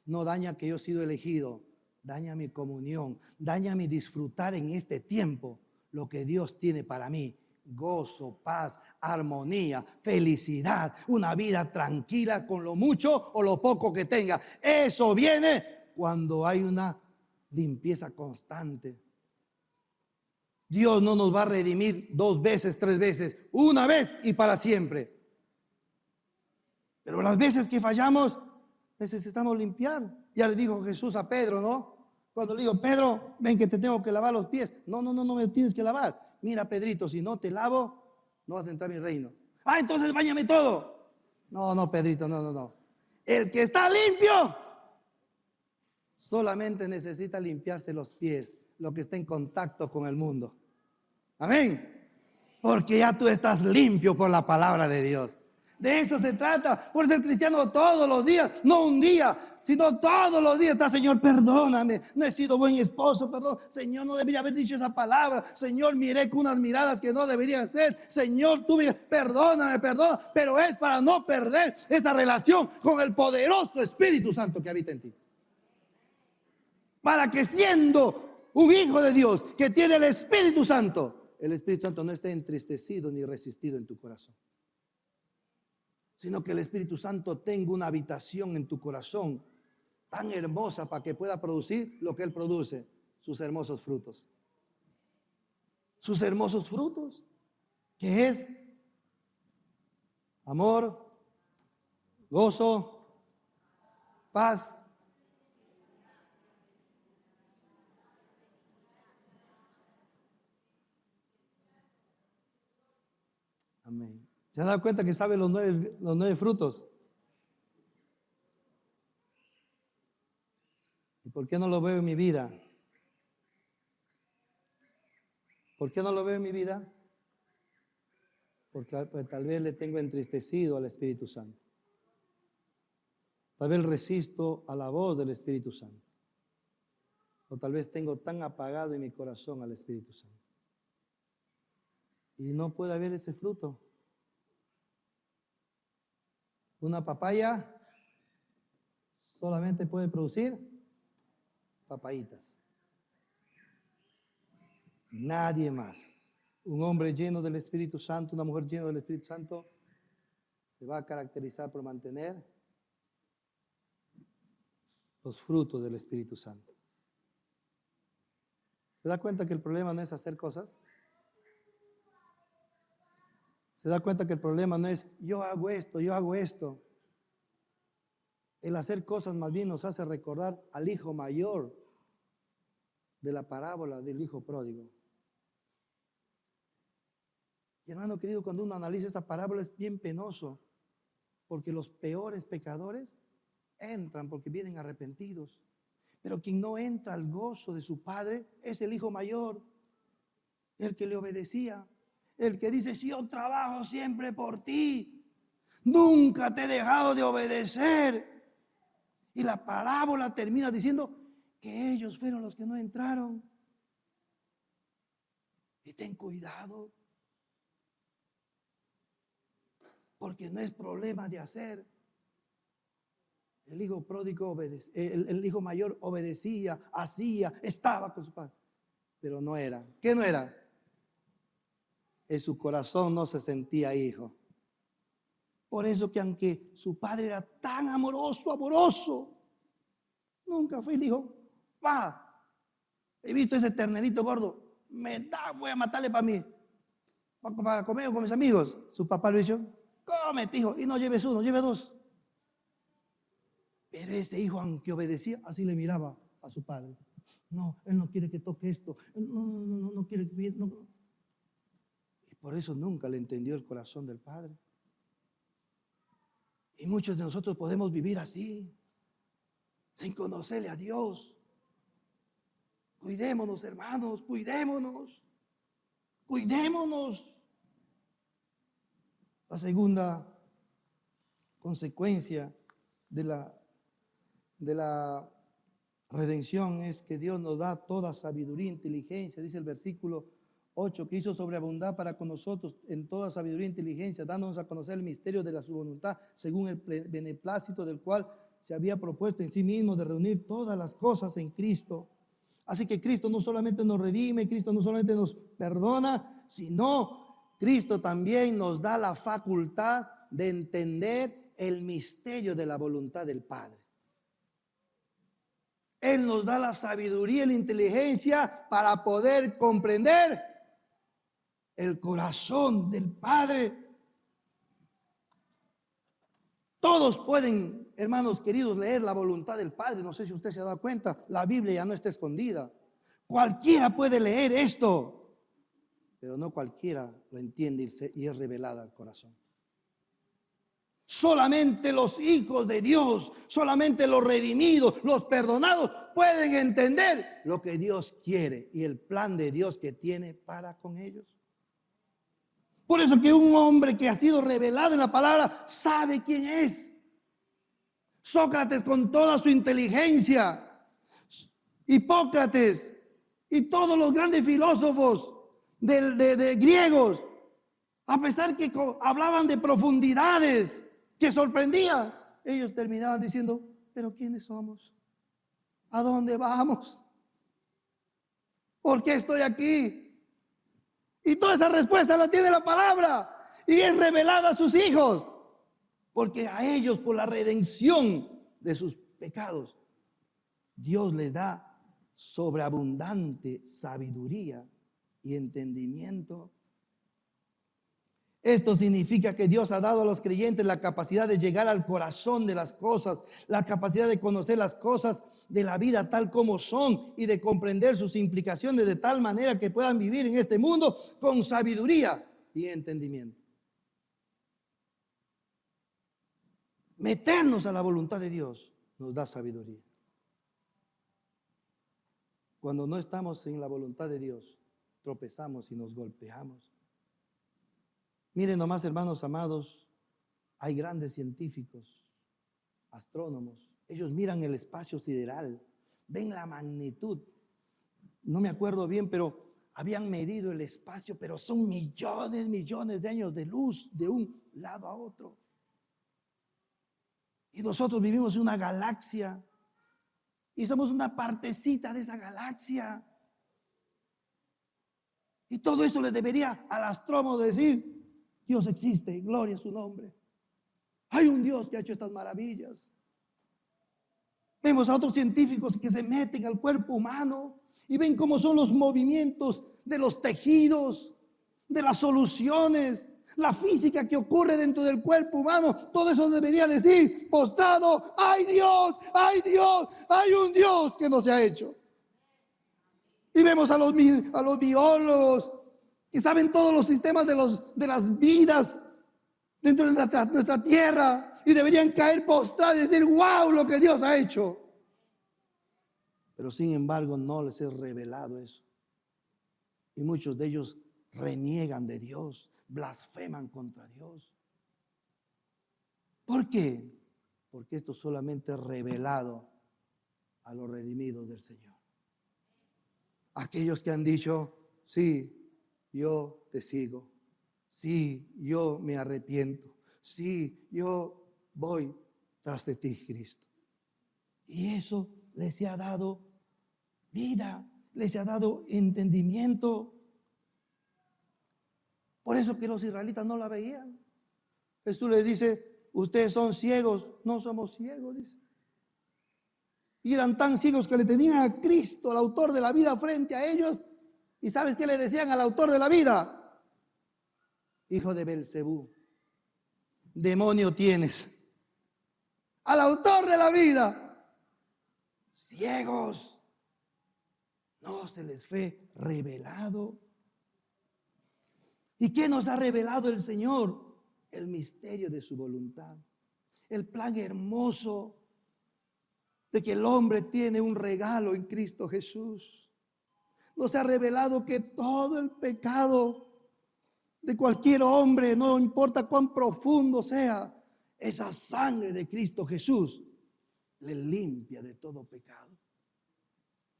No daña que yo he sido elegido. Daña mi comunión, daña mi disfrutar en este tiempo lo que Dios tiene para mí. Gozo, paz, armonía, felicidad, una vida tranquila con lo mucho o lo poco que tenga. Eso viene cuando hay una limpieza constante. Dios no nos va a redimir 2 veces, 3 veces, una vez y para siempre. Pero las veces que fallamos, necesitamos limpiar. Ya le dijo Jesús a Pedro, ¿no? Cuando le dijo, Pedro, ven que te tengo que lavar los pies. No me tienes que lavar. Mira, Pedrito, si no te lavo, no vas a entrar a mi reino. Ah, entonces báñame todo. No, Pedrito, no. El que está limpio solamente necesita limpiarse los pies, lo que está en contacto con el mundo. Amén. Porque ya tú estás limpio por la palabra de Dios. De eso se trata. Por ser cristiano todos los días, no un día, sino todos los días. Está, Señor, perdóname, no he sido buen esposo, perdón. Señor, no debería haber dicho esa palabra. Señor, miré con unas miradas que no deberían ser. Señor, perdóname. Pero es para no perder esa relación con el poderoso Espíritu Santo que habita en ti. Para que siendo un hijo de Dios que tiene el Espíritu Santo, el Espíritu Santo no esté entristecido ni resistido en tu corazón, sino que el Espíritu Santo tenga una habitación en tu corazón tan hermosa para que pueda producir lo que Él produce, sus hermosos frutos. Sus hermosos frutos, que es amor, gozo, paz. Amén. ¿Se han dado cuenta que sabe los 9 frutos? ¿Y por qué no lo veo en mi vida? ¿Por qué no lo veo en mi vida? Porque pues, tal vez le tengo entristecido al Espíritu Santo. Tal vez resisto a la voz del Espíritu Santo. O tal vez tengo tan apagado en mi corazón al Espíritu Santo. Y no puede haber ese fruto. Una papaya solamente puede producir papayitas. Nadie más. Un hombre lleno del Espíritu Santo, una mujer llena del Espíritu Santo, se va a caracterizar por mantener los frutos del Espíritu Santo. ¿Se da cuenta que el problema no es hacer cosas? ¿Se da cuenta que el problema no es yo hago esto, yo hago esto? El hacer cosas más bien nos hace recordar al hijo mayor de la parábola del hijo pródigo. Y hermano querido, cuando uno analiza esa parábola es bien penoso, porque los peores pecadores entran porque vienen arrepentidos. Pero quien no entra al gozo de su padre es el hijo mayor, el que le obedecía, el que dice: si yo trabajo siempre por ti, nunca te he dejado de obedecer. Y la parábola termina diciendo que ellos fueron los que no entraron. Y ten cuidado, porque no es problema de hacer. El hijo pródigo el hijo mayor obedecía, hacía, estaba con su padre, pero no era. ¿Qué no era? En su corazón no se sentía hijo. Por eso que aunque su padre era tan amoroso, nunca fue y dijo: pa, he visto ese ternerito gordo, voy a matarle para mí, para comer con mis amigos. Su papá le dijo: cómete, hijo, y no lleves uno, lleve dos. Pero ese hijo, aunque obedecía, así le miraba a su padre. No, él no quiere que toque esto. No quiere que... No. Y por eso nunca le entendió el corazón del padre. Y muchos de nosotros podemos vivir así, sin conocerle a Dios. Cuidémonos, hermanos, cuidémonos. La segunda consecuencia de la redención es que Dios nos da toda sabiduría e inteligencia. Dice el versículo 8, que hizo sobreabundar para con nosotros en toda sabiduría e inteligencia, dándonos a conocer el misterio de su voluntad, según el beneplácito del cual se había propuesto en sí mismo de reunir todas las cosas en Cristo. Así que Cristo no solamente nos redime, Cristo no solamente nos perdona, sino Cristo también nos da la facultad de entender el misterio de la voluntad del Padre. Él nos da la sabiduría y la inteligencia para poder comprender el corazón del Padre. Todos pueden, hermanos queridos, leer la voluntad del Padre. No sé si usted se ha dado cuenta, la Biblia ya no está escondida. Cualquiera puede leer esto, pero no cualquiera lo entiende y es revelada al corazón. Solamente los hijos de Dios, solamente los redimidos, los perdonados pueden entender lo que Dios quiere y el plan de Dios que tiene para con ellos. Por eso que un hombre que ha sido revelado en la palabra sabe quién es. Sócrates con toda su inteligencia, Hipócrates y todos los grandes filósofos de griegos, a pesar que hablaban de profundidades que sorprendían, ellos terminaban diciendo: pero ¿quiénes somos? ¿A dónde vamos? ¿Por qué estoy aquí? Y toda esa respuesta la tiene la palabra y es revelada a sus hijos, porque a ellos, por la redención de sus pecados, Dios les da sobreabundante sabiduría y entendimiento. Esto significa que Dios ha dado a los creyentes la capacidad de llegar al corazón de las cosas, la capacidad de conocer las cosas de la vida tal como son y de comprender sus implicaciones de tal manera que puedan vivir en este mundo con sabiduría y entendimiento. Meternos a la voluntad de Dios nos da sabiduría. Cuando no estamos en la voluntad de Dios, tropezamos y nos golpeamos. Miren nomás, hermanos amados, hay grandes científicos, astrónomos. Ellos miran el espacio sideral, ven la magnitud. No me acuerdo bien, pero habían medido el espacio, pero son millones de años de luz de un lado a otro. Y nosotros vivimos en una galaxia y somos una partecita de esa galaxia. Y todo eso le debería al astrónomo decir: Dios existe, gloria a su nombre. Hay un Dios que ha hecho estas maravillas. Vemos a otros científicos que se meten al cuerpo humano y ven cómo son los movimientos de los tejidos, de las soluciones, la física que ocurre dentro del cuerpo humano. Todo eso debería decir, postrado: ¡ay Dios! ¡Ay Dios! ¡Hay un Dios que no se ha hecho! Y vemos a los biólogos que saben todos los sistemas de las vidas dentro de nuestra tierra, y deberían caer postrados y decir: wow, lo que Dios ha hecho. Pero sin embargo no les es revelado eso. Y muchos de ellos reniegan de Dios, blasfeman contra Dios. ¿Por qué? Porque esto solamente es revelado a los redimidos del Señor. Aquellos que han dicho: sí, yo te sigo. Sí, yo me arrepiento. Sí, yo voy tras de ti, Cristo. Y eso les ha dado vida, les ha dado entendimiento. Por eso que los israelitas no la veían. Jesús les dice: ustedes son ciegos. No somos ciegos, dice. Y eran tan ciegos que le tenían a Cristo, al autor de la vida, frente a ellos. ¿Y sabes qué le decían al autor de la vida? Hijo de Belcebú, demonio tienes. Al autor de la vida, ciegos, no se les fue revelado. ¿Y qué nos ha revelado el Señor? El misterio de su voluntad, el plan hermoso de que el hombre tiene un regalo en Cristo Jesús. Nos ha revelado que todo el pecado de cualquier hombre, no importa cuán profundo sea, esa sangre de Cristo Jesús le limpia de todo pecado.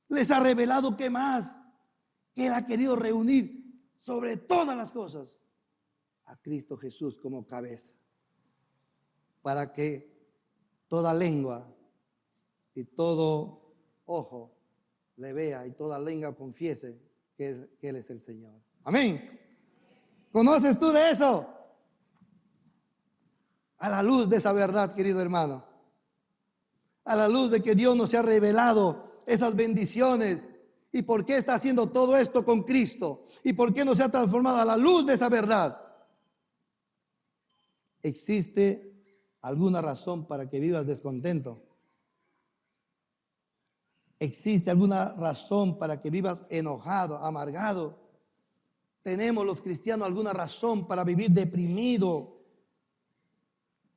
Les ha revelado que más, que Él ha querido reunir sobre todas las cosas a Cristo Jesús como cabeza, para que toda lengua y todo ojo le vea y toda lengua confiese que Él es el Señor. Amén. ¿Conoces tú de eso? A la luz de esa verdad, querido hermano, a la luz de que Dios nos ha revelado esas bendiciones y por qué está haciendo todo esto con Cristo y por qué nos ha transformado, a la luz de esa verdad, ¿existe alguna razón para que vivas descontento? ¿Existe alguna razón para que vivas enojado, amargado? ¿Tenemos los cristianos alguna razón para vivir deprimido?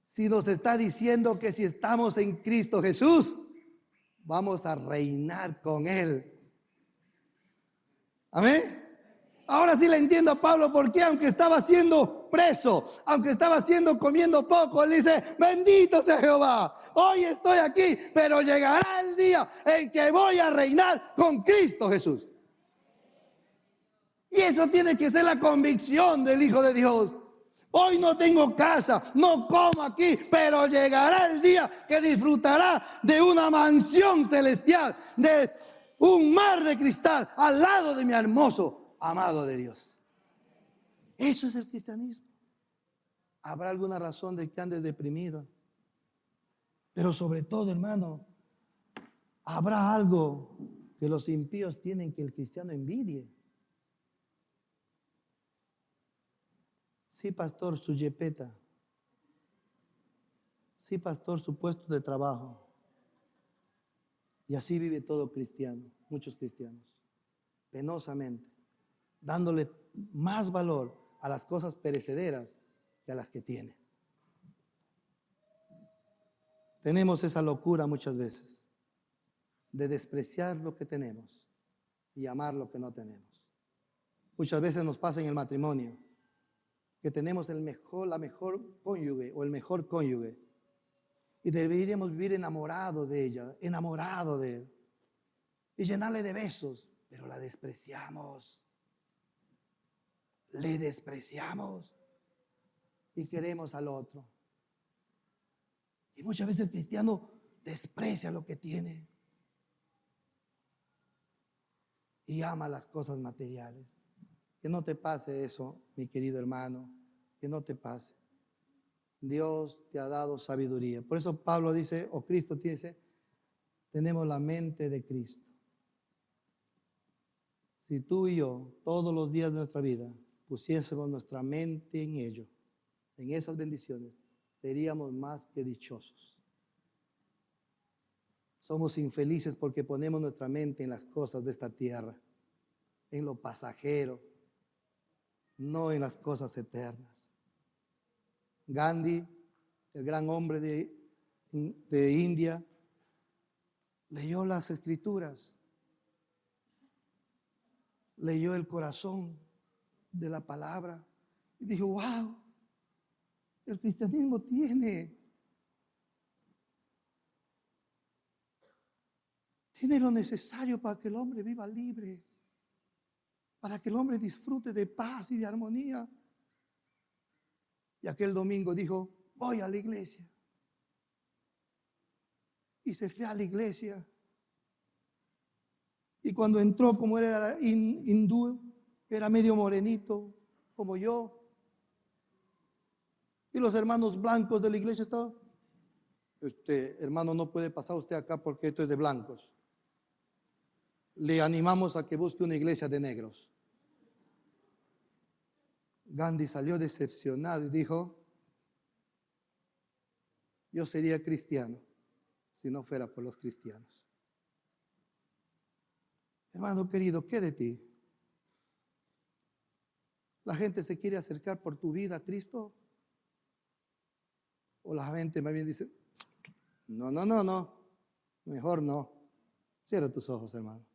Si nos está diciendo que si estamos en Cristo Jesús, vamos a reinar con Él. Amén. Ahora sí le entiendo a Pablo, porque aunque estaba siendo preso, aunque estaba comiendo poco, él dice: bendito sea Jehová, hoy estoy aquí, pero llegará el día en que voy a reinar con Cristo Jesús. Y eso tiene que ser la convicción del Hijo de Dios. Hoy no tengo casa, no como aquí, pero llegará el día que disfrutará de una mansión celestial, de un mar de cristal al lado de mi hermoso amado de Dios. Eso es el cristianismo. ¿Habrá alguna razón de que andes deprimido? Pero sobre todo, hermano, ¿habrá algo que los impíos tienen que el cristiano envidie? Sí, pastor, su jipeta. Sí, pastor, su puesto de trabajo. Y así vive todo cristiano, muchos cristianos, penosamente, dándole más valor a las cosas perecederas que a las que tiene. Tenemos esa locura muchas veces de despreciar lo que tenemos y amar lo que no tenemos. Muchas veces nos pasa en el matrimonio que tenemos la mejor cónyuge o el mejor cónyuge, y deberíamos vivir enamorados de ella, enamorado de él, y llenarle de besos, pero la despreciamos. Le despreciamos y queremos al otro. Y muchas veces el cristiano desprecia lo que tiene y ama las cosas materiales. Que no te pase eso, mi querido hermano, que no te pase. Dios te ha dado sabiduría. Por eso Pablo dice, o Cristo dice, tenemos la mente de Cristo. Si tú y yo, todos los días de nuestra vida, pusiésemos nuestra mente en ello, en esas bendiciones, seríamos más que dichosos. Somos infelices porque ponemos nuestra mente en las cosas de esta tierra. en lo pasajero, no en las cosas eternas. Gandhi, el gran hombre de India, leyó las escrituras, leyó el corazón de la palabra y dijo, wow, el cristianismo tiene lo necesario para que el hombre viva libre, para que el hombre disfrute de paz y de armonía. Y aquel domingo dijo, voy a la iglesia. Y se fue a la iglesia. Y cuando entró, como era hindú, era medio morenito, como yo. Y los hermanos blancos de la iglesia estaban, hermano, no puede pasar usted acá porque esto es de blancos. Le animamos a que busque una iglesia de negros. Gandhi salió decepcionado y dijo, yo sería cristiano si no fuera por los cristianos. Hermano querido, ¿qué de ti? ¿La gente se quiere acercar por tu vida a Cristo? ¿O la gente más bien dice, no, mejor no? Cierra tus ojos, hermano.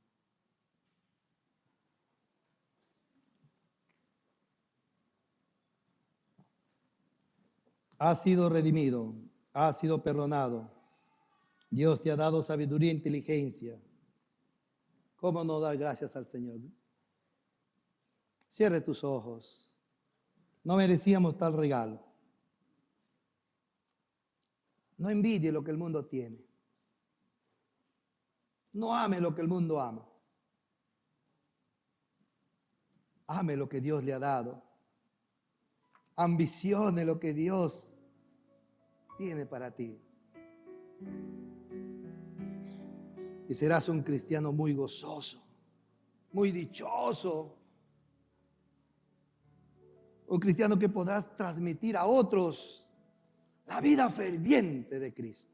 Has sido redimido, has sido perdonado. Dios te ha dado sabiduría e inteligencia. ¿Cómo no dar gracias al Señor? Cierre tus ojos. No merecíamos tal regalo. No envidie lo que el mundo tiene. No ame lo que el mundo ama. Ame lo que Dios le ha dado. Ambicione lo que Dios tiene para ti. Y serás un cristiano muy gozoso, muy dichoso. Un cristiano que podrás transmitir a otros la vida ferviente de Cristo.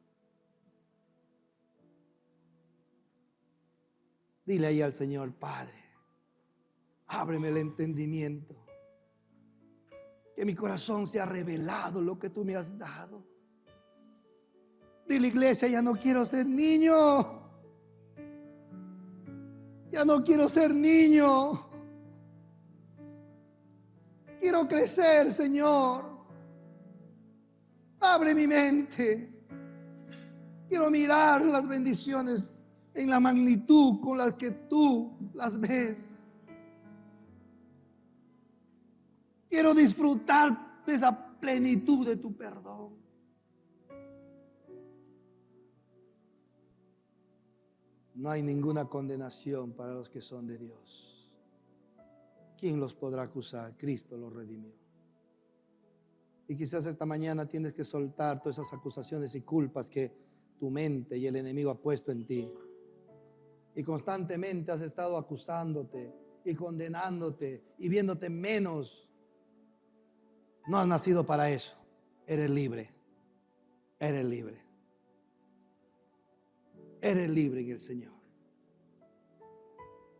Dile ahí al Señor, Padre, ábreme el entendimiento. Que mi corazón sea revelado lo que tú me has dado. Dile, iglesia, ya no quiero ser niño. Ya no quiero ser niño. Quiero crecer, Señor. Abre mi mente. Quiero mirar las bendiciones en la magnitud con las que tú las ves. Quiero disfrutar de esa plenitud de tu perdón. No hay ninguna condenación para los que son de Dios. ¿Quién los podrá acusar? Cristo los redimió. Y quizás esta mañana tienes que soltar todas esas acusaciones y culpas que tu mente y el enemigo ha puesto en ti. Y constantemente has estado acusándote y condenándote y viéndote menos. No has nacido para eso. Eres libre. Eres libre. Eres libre en el Señor.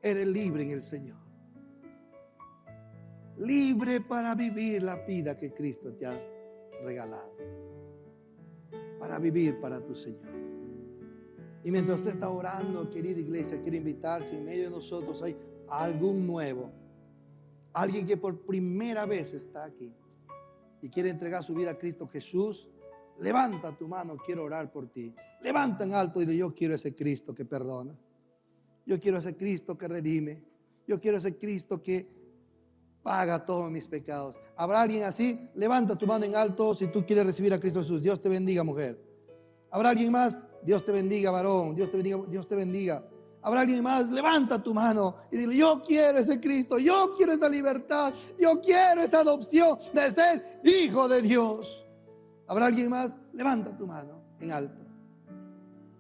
Eres libre en el Señor. Libre para vivir la vida que Cristo te ha regalado. Para vivir para tu Señor. Y mientras usted está orando, querida iglesia, quiero invitar, si en medio de nosotros hay algún nuevo, alguien que por primera vez está aquí y quiere entregar su vida a Cristo Jesús, levanta tu mano, quiero orar por ti. Levanta en alto y dile, yo quiero ese Cristo que perdona. Yo quiero ese Cristo que redime. Yo quiero ese Cristo que paga todos mis pecados. ¿Habrá alguien así? Levanta tu mano en alto si tú quieres recibir a Cristo Jesús. Dios te bendiga, mujer. ¿Habrá alguien más? Dios te bendiga, varón. Dios te bendiga, Dios te bendiga. ¿Habrá alguien más? Levanta tu mano y dile, yo quiero ese Cristo, yo quiero esa libertad, yo quiero esa adopción de ser hijo de Dios. ¿Habrá alguien más? Levanta tu mano en alto.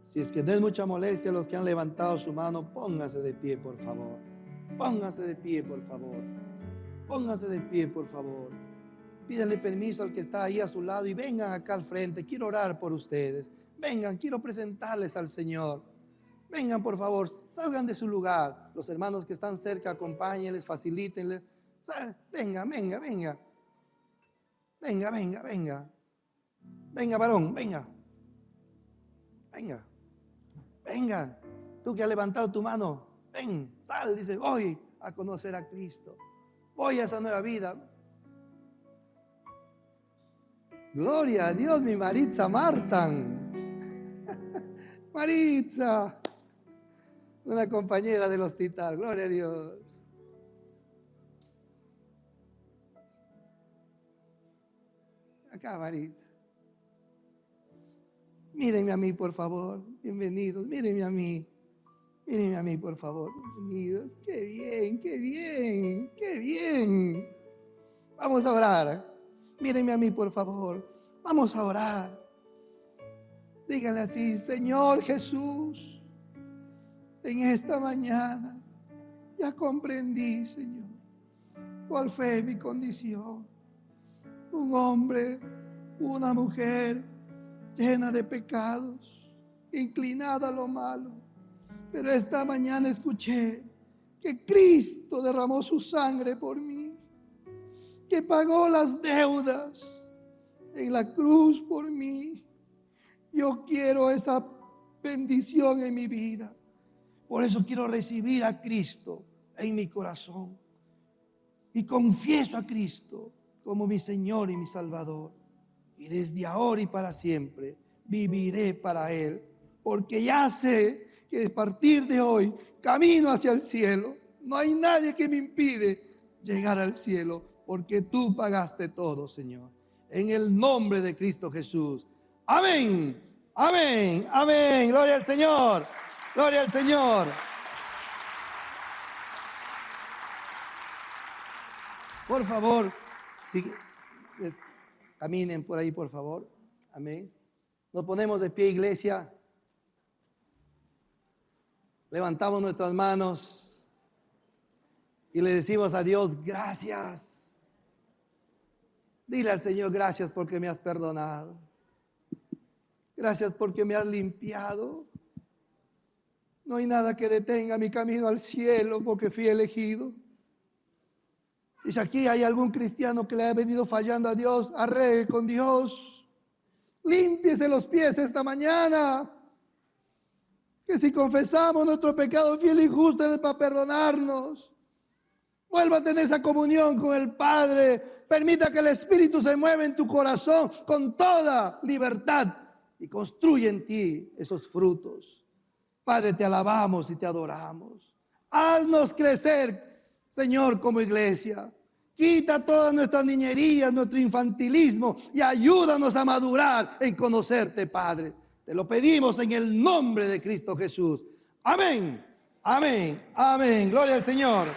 Si es que no es mucha molestia a los que han levantado su mano, póngase de pie, por favor. Póngase de pie, por favor. Póngase de pie, por favor. Pídanle permiso al que está ahí a su lado y vengan acá al frente. Quiero orar por ustedes. Vengan, quiero presentarles al Señor. Vengan, por favor, salgan de su lugar. Los hermanos que están cerca, acompáñenles, facilítenles. Venga, venga, venga. Venga, venga, venga. Venga, varón, venga. Venga. Venga. Tú que has levantado tu mano, ven, sal, dice, voy a conocer a Cristo. Voy a esa nueva vida. Gloria a Dios, mi Maritza Martan. Maritza, una compañera del hospital, gloria a Dios. Acá, Maritza. Mírenme a mí, por favor. Bienvenidos, mírenme a mí. Mírenme a mí, por favor. Bienvenidos. Qué bien, qué bien, qué bien. Vamos a orar. Mírenme a mí, por favor. Vamos a orar. Díganle así, Señor Jesús, en esta mañana ya comprendí, Señor, cuál fue mi condición. Un hombre, una mujer llena de pecados, inclinada a lo malo. Pero esta mañana escuché que Cristo derramó su sangre por mí, que pagó las deudas en la cruz por mí. Yo quiero esa bendición en mi vida. Por eso quiero recibir a Cristo en mi corazón. Y confieso a Cristo como mi Señor y mi Salvador. Y desde ahora y para siempre viviré para Él. Porque ya sé que a partir de hoy camino hacia el cielo. No hay nadie que me impide llegar al cielo. Porque tú pagaste todo, Señor. En el nombre de Cristo Jesús. Amén, amén, amén. Gloria al Señor, gloria al Señor. Por favor, caminen por ahí, por favor. Amén. Nos ponemos de pie, iglesia. Levantamos nuestras manos y le decimos a Dios, gracias. Dile al Señor, gracias porque me has perdonado. Gracias porque me has limpiado. No hay nada que detenga mi camino al cielo porque fui elegido. Y si aquí hay algún cristiano que le ha venido fallando a Dios, arregle con Dios. Límpiese los pies esta mañana. Que si confesamos nuestro pecado fiel y justo, Él es para perdonarnos. Vuelva a tener esa comunión con el Padre. Permita que el Espíritu se mueva en tu corazón con toda libertad y construye en ti esos frutos. Padre, te alabamos y te adoramos. Haznos crecer, Señor, como iglesia. Quita todas nuestras niñerías, nuestro infantilismo y ayúdanos a madurar en conocerte, Padre. Te lo pedimos en el nombre de Cristo Jesús. Amén, amén, amén. Gloria al Señor.